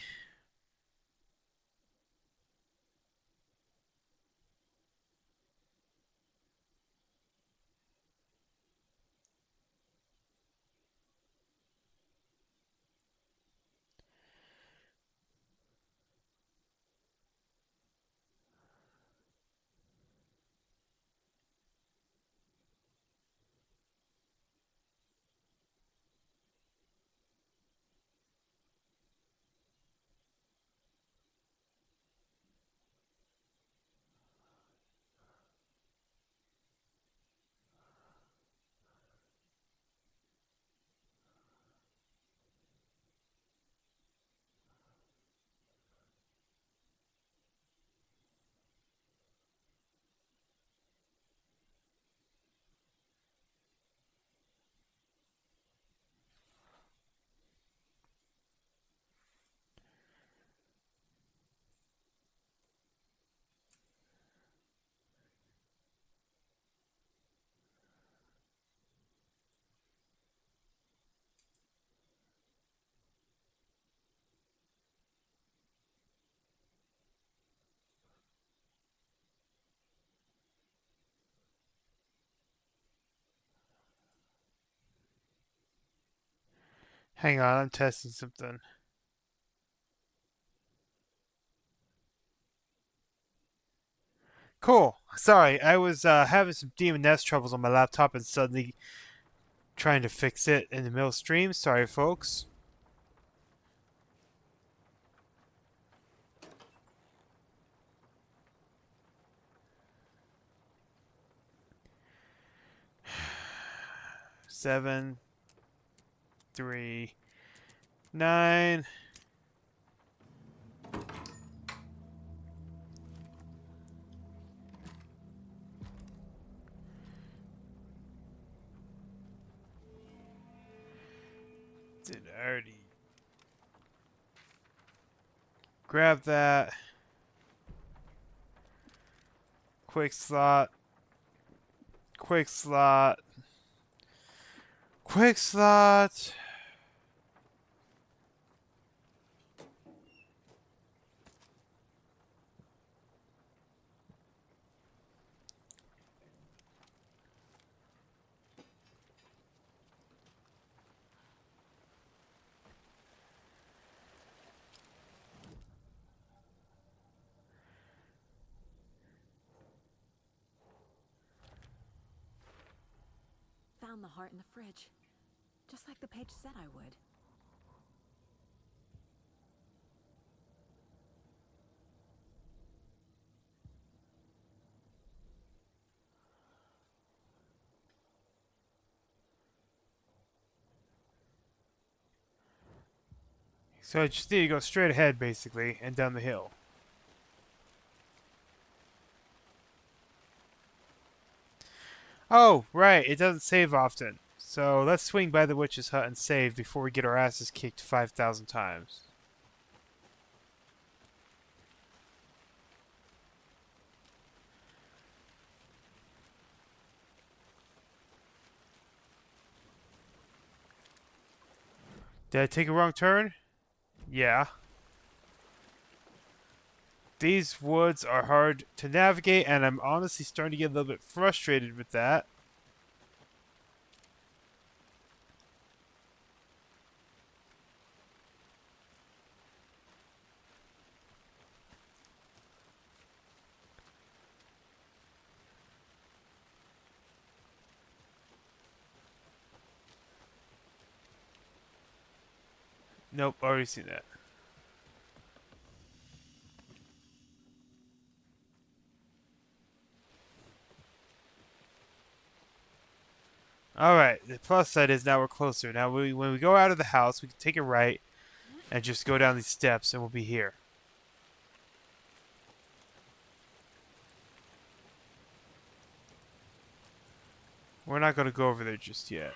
Hang on, I'm testing something. Cool. Sorry, I was having some DNS troubles on my laptop and suddenly trying to fix it in the middle of stream. Sorry, folks. Seven, 3, 9. Did I already grab that? Quick slot. Quick slot. Quick slot. Found the heart in the fridge. Just like the page said I would. So I just need to go straight ahead, basically, and down the hill. Oh, right, it doesn't save often. So let's swing by the witch's hut and save before we get our asses kicked 5,000 times. Did I take a wrong turn? Yeah. These woods are hard to navigate, and I'm honestly starting to get a little bit frustrated with that. Nope, already seen that. Alright, the plus side is now we're closer. Now, when we go out of the house, we can take a right and just go down these steps, and we'll be here. We're not going to go over there just yet.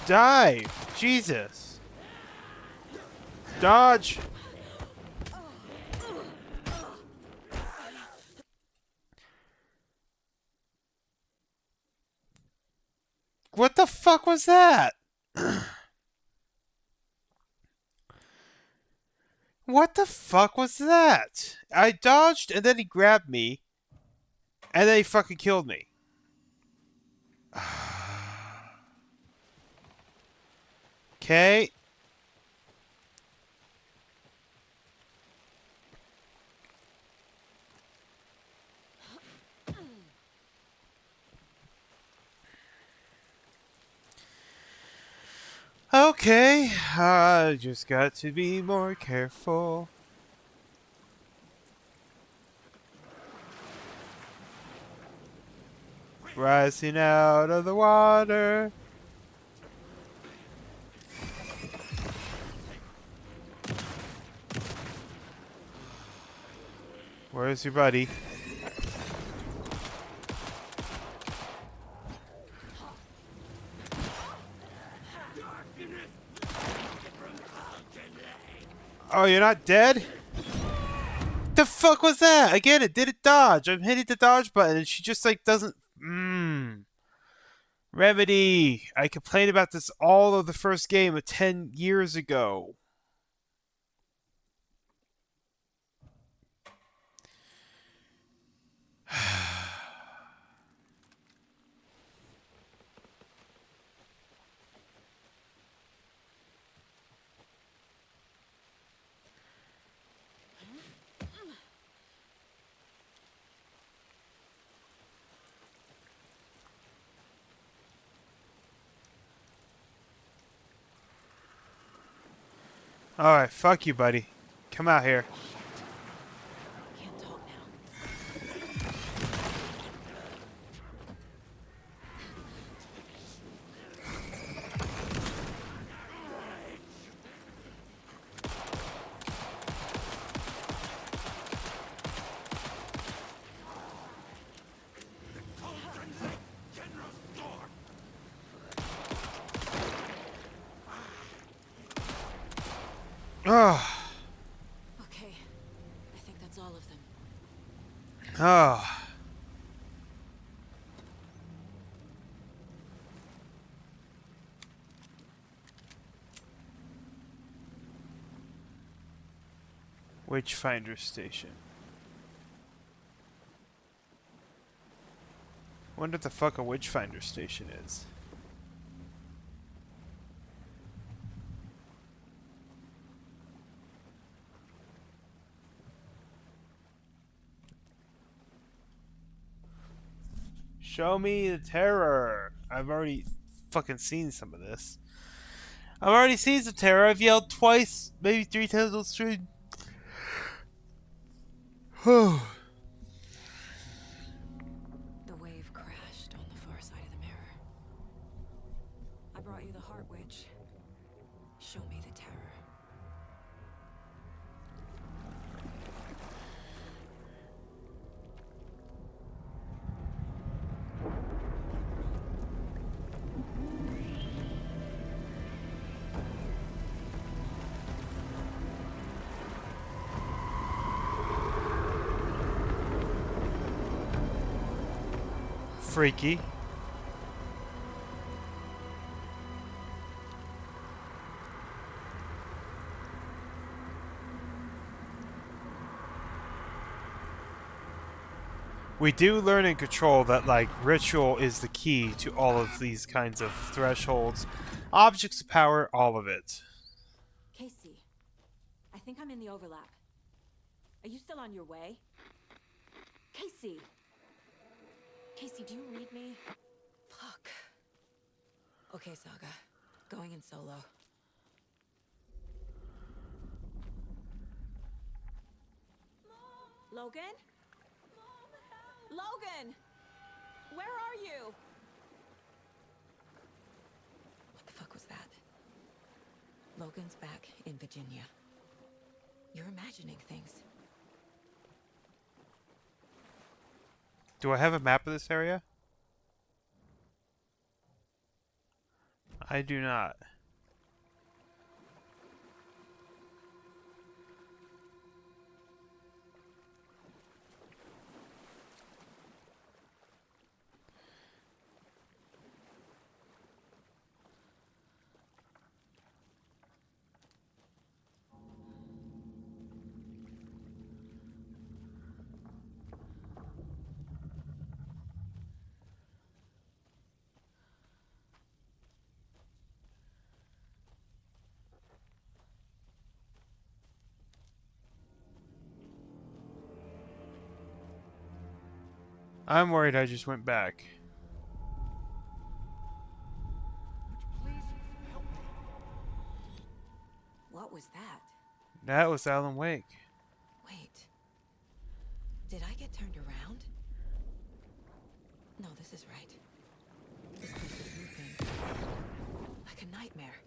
Dive! Jesus! Dodge! What the fuck was that? What the fuck was that? I dodged and then he grabbed me. And then he fucking killed me. Okay. Okay. I just got to be more careful. Rising out of the water. Where's your buddy? Oh, you're not dead? The fuck was that? Again, it didn't dodge. I'm hitting the dodge button and she just like doesn't. Remedy. I complained about this all of the first game of 10 years ago. Alright, fuck you, buddy. Come out here. Can't talk Oh. Okay, I think that's all of them. Oh. Witchfinder Station. Wonder what the fuck a Witchfinder Station is. Show me the terror. I've already fucking seen some of this. I've already seen some terror. I've yelled twice, maybe 3 times on stream. The wave crashed on the far side of the mirror. I brought you the Heart Witch. Show me the terror. Freaky. We do learn in Control that, like, ritual is the key to all of these kinds of thresholds. Objects of power, all of it. Casey, I think I'm in the overlap. Are you still on your way? Casey! Casey, do you read me? Fuck. Okay, Saga. Going in solo. Logan? Logan! Where are you? What the fuck was that? Logan's back in Virginia. You're imagining things. Do I have a map of this area? I do not. I'm worried I just went back. What was that? That was Alan Wake. Wait. Did I get turned around? No, this is right. This place is looping. Like a nightmare.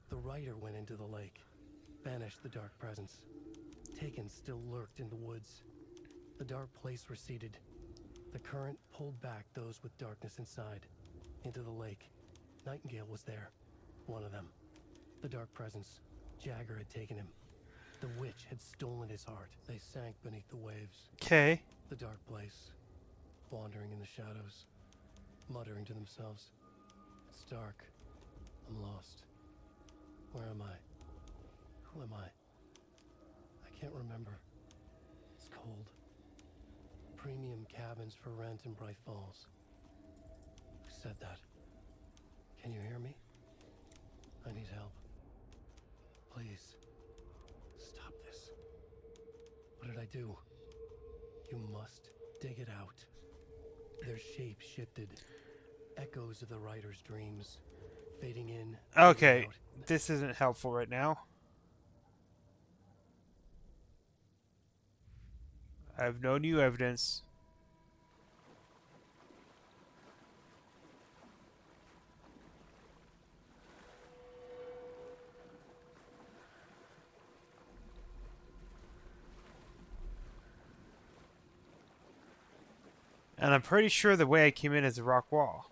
The rider went into the lake, banished the dark presence. Taken still lurked in the woods. The dark place receded. The current pulled back those with darkness inside, into the lake. Nightingale was there, one of them. The dark presence, Jagger had taken him. The witch had stolen his heart. They sank beneath the waves. Okay. The dark place, wandering in the shadows, muttering to themselves. It's dark. I'm lost. Where am I? Who am I? I can't remember. It's cold. Premium cabins for rent in Bright Falls. Who said that? Can you hear me? I need help. Please. Stop this. What did I do? You must dig it out. Their shape shifted. Echoes of the writer's dreams. Fading in. Okay. Out. This isn't helpful right now. I have no new evidence. And I'm pretty sure the way I came in is a rock wall.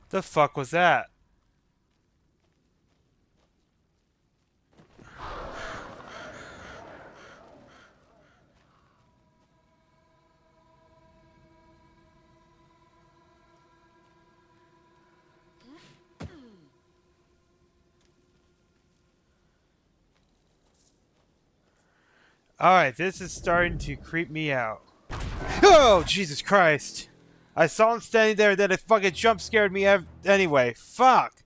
The fuck was that? Alright, this is starting to creep me out. Oh, Jesus Christ. I saw him standing there, then it fucking jump scared me anyway. Fuck.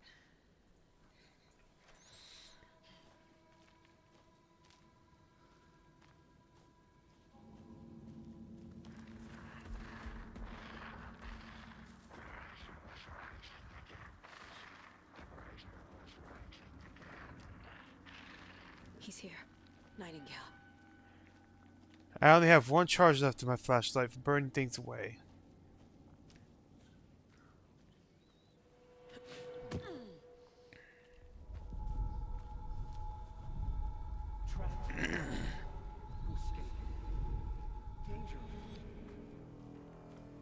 He's here. Nightingale. I only have one charge left in my flashlight for burning things away.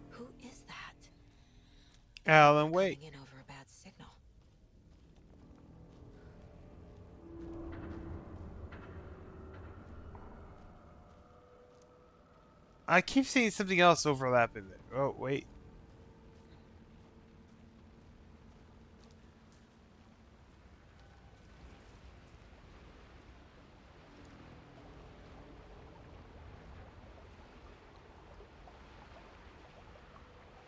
Who is that? Alan Wake. Coming in over a bad signal. I keep seeing something else overlapping there. Oh, wait.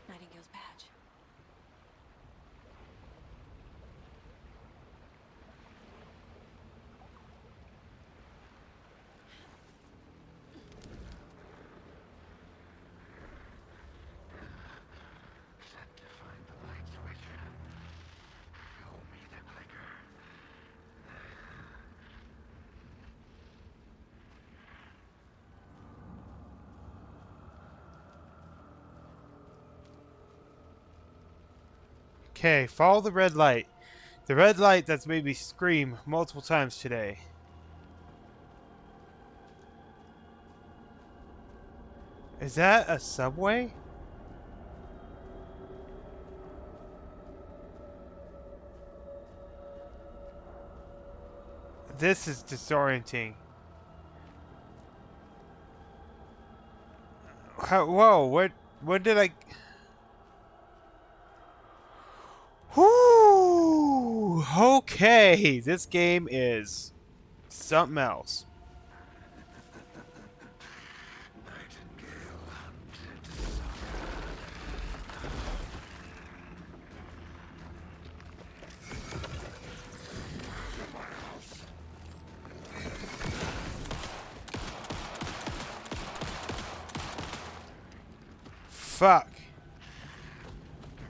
Nightingale's badge. Okay, follow the red light. The red light that's made me scream multiple times today. Is that a subway? This is disorienting. Whoa, what did I... Whoo! Okay, this game is something else. Fuck.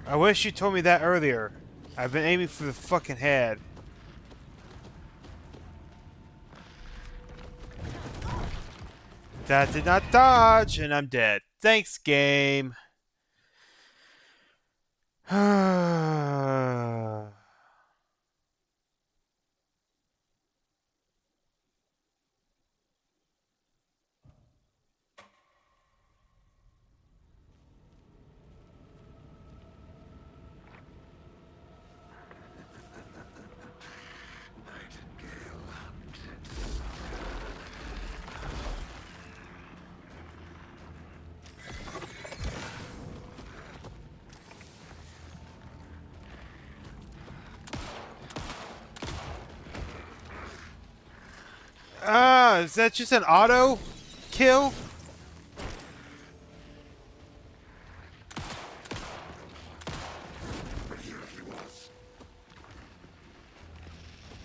I wish you told me that earlier. I've been aiming for the fucking head. That did not dodge, and I'm dead. Thanks, game. Is that just an auto kill?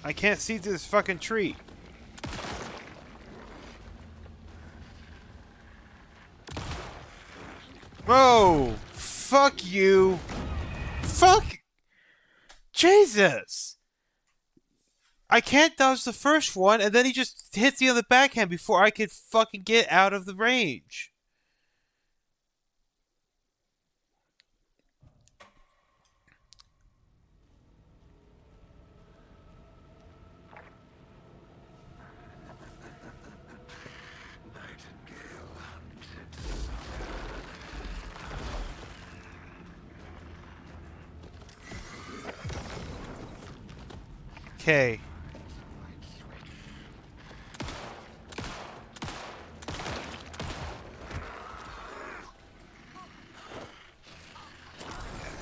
I can't see through this fucking tree. Whoa! Fuck you! Fuck! Jesus! I can't dodge the first one, and then he just hits the other backhand before I could fucking get out of the range. Okay.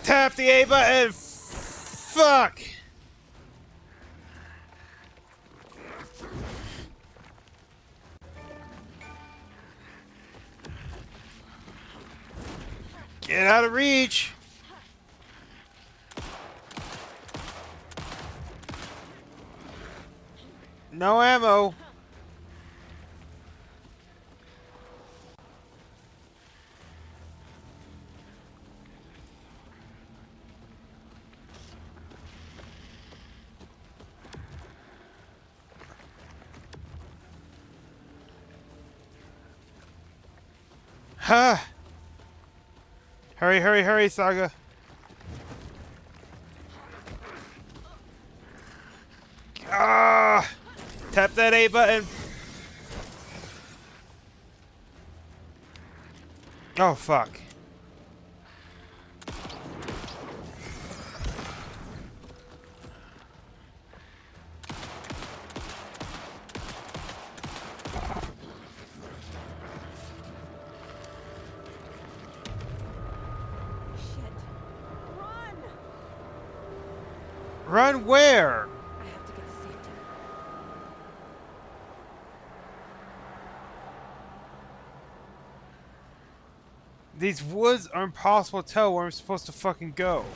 Tap the A button! Fuck! Get out of reach! No ammo. Huh. Hurry, hurry, hurry, Saga. Ah! Tap that A button. Oh, fuck. Run where? I have to get to safety. These woods are impossible to tell where I'm supposed to fucking go.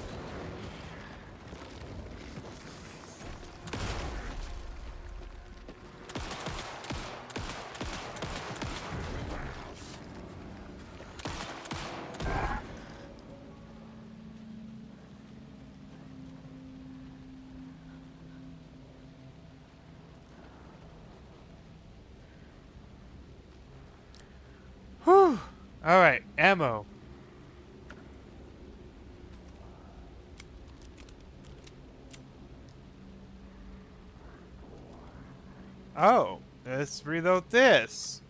Whew. Alright, ammo. Oh, let's reload this.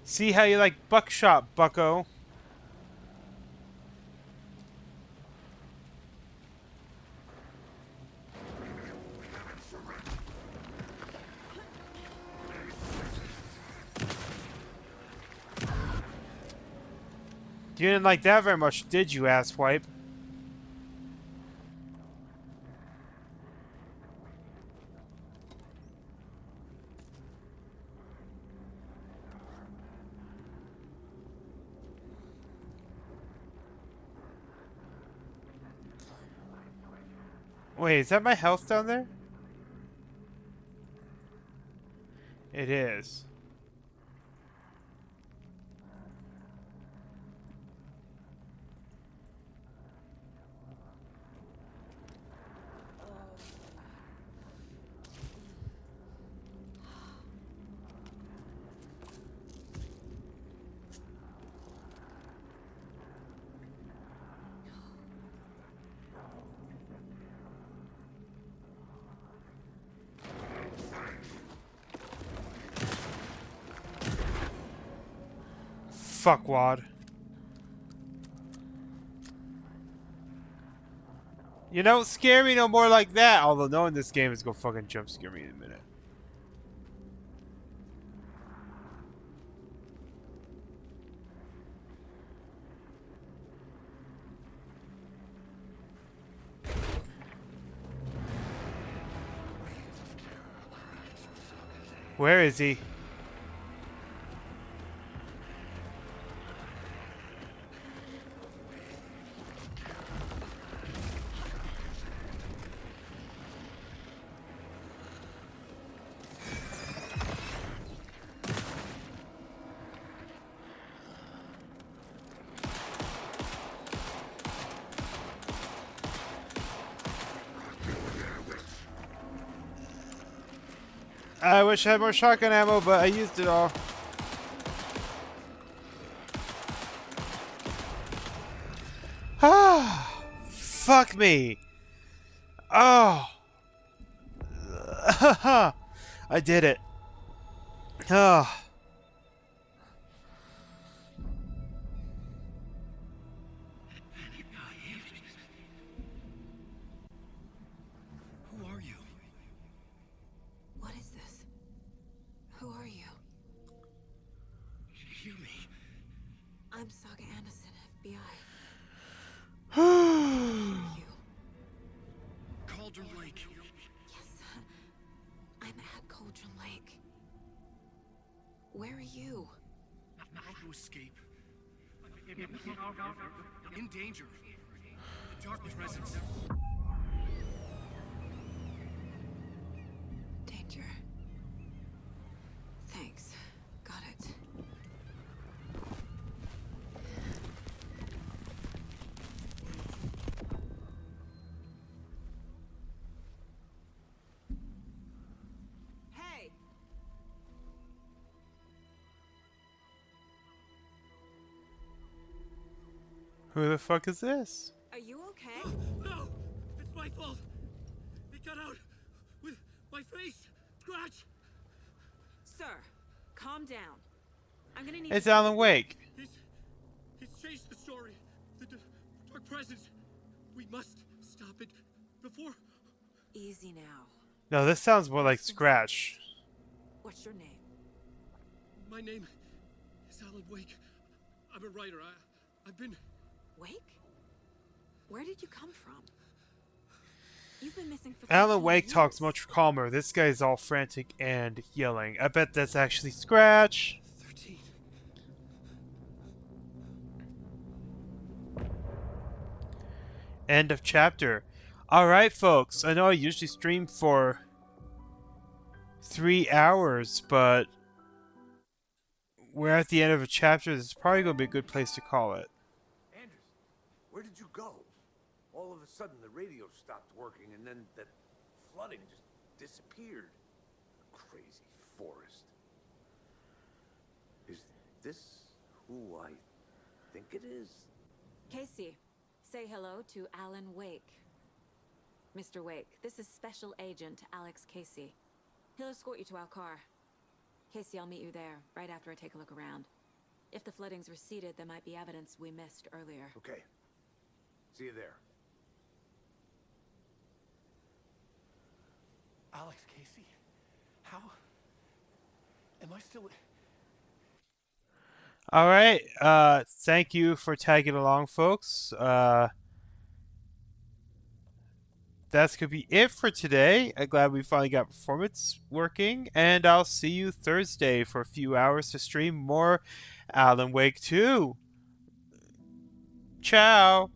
See how you like buckshot, bucko. You didn't like that very much, did you, asswipe? Wait, is that my health down there? It is. Fuckwad. You don't scare me no more like that. Although knowing this game is gonna fucking jump scare me in a minute. Where is he? I wish I had more shotgun ammo, but I used it all. Ah, fuck me. Oh. I did it. Oh. Who are you? What is this? Who are you? Hear me. I'm Saga Anderson, FBI. Cauldron Lake. Yes, I'm at Cauldron Lake. Where are you? How to escape. In danger. The dark presence. Danger. Thanks. Got it. Hey! Who the fuck is this? Are you okay? No! It's my fault! It got out with my face! Scratch! Sir, calm down. I'm gonna need It's to- Alan Wake. He's changed the story. The dark presence. We must stop it before... Easy now. No, this sounds more like Scratch. What's your name? My name is Alan Wake. I'm a writer. I've been... Wake? Where did you come from? You've been missing for Alan 13 Wake years. talks much calmer. This guy's all frantic and yelling. I bet that's actually Scratch. 13. End of chapter. Alright, folks. I know I usually stream for 3 hours, but we're at the end of a chapter. This is probably going to be a good place to call it. Anders, where did you go? All of a sudden, the radio stopped working, and then that flooding just disappeared. Crazy forest. Is this who I think it is? Casey, say hello to Alan Wake. Mr. Wake, this is Special Agent Alex Casey. He'll escort you to our car. Casey, I'll meet you there, right after I take a look around. If the flooding's receded, there might be evidence we missed earlier. Okay. See you there. Alex, Casey? How? Am I still... All right. Thank you for tagging along, folks. That's gonna be it for today. I'm glad we finally got performance working, and I'll see you Thursday for a few hours to stream more Alan Wake 2. Ciao.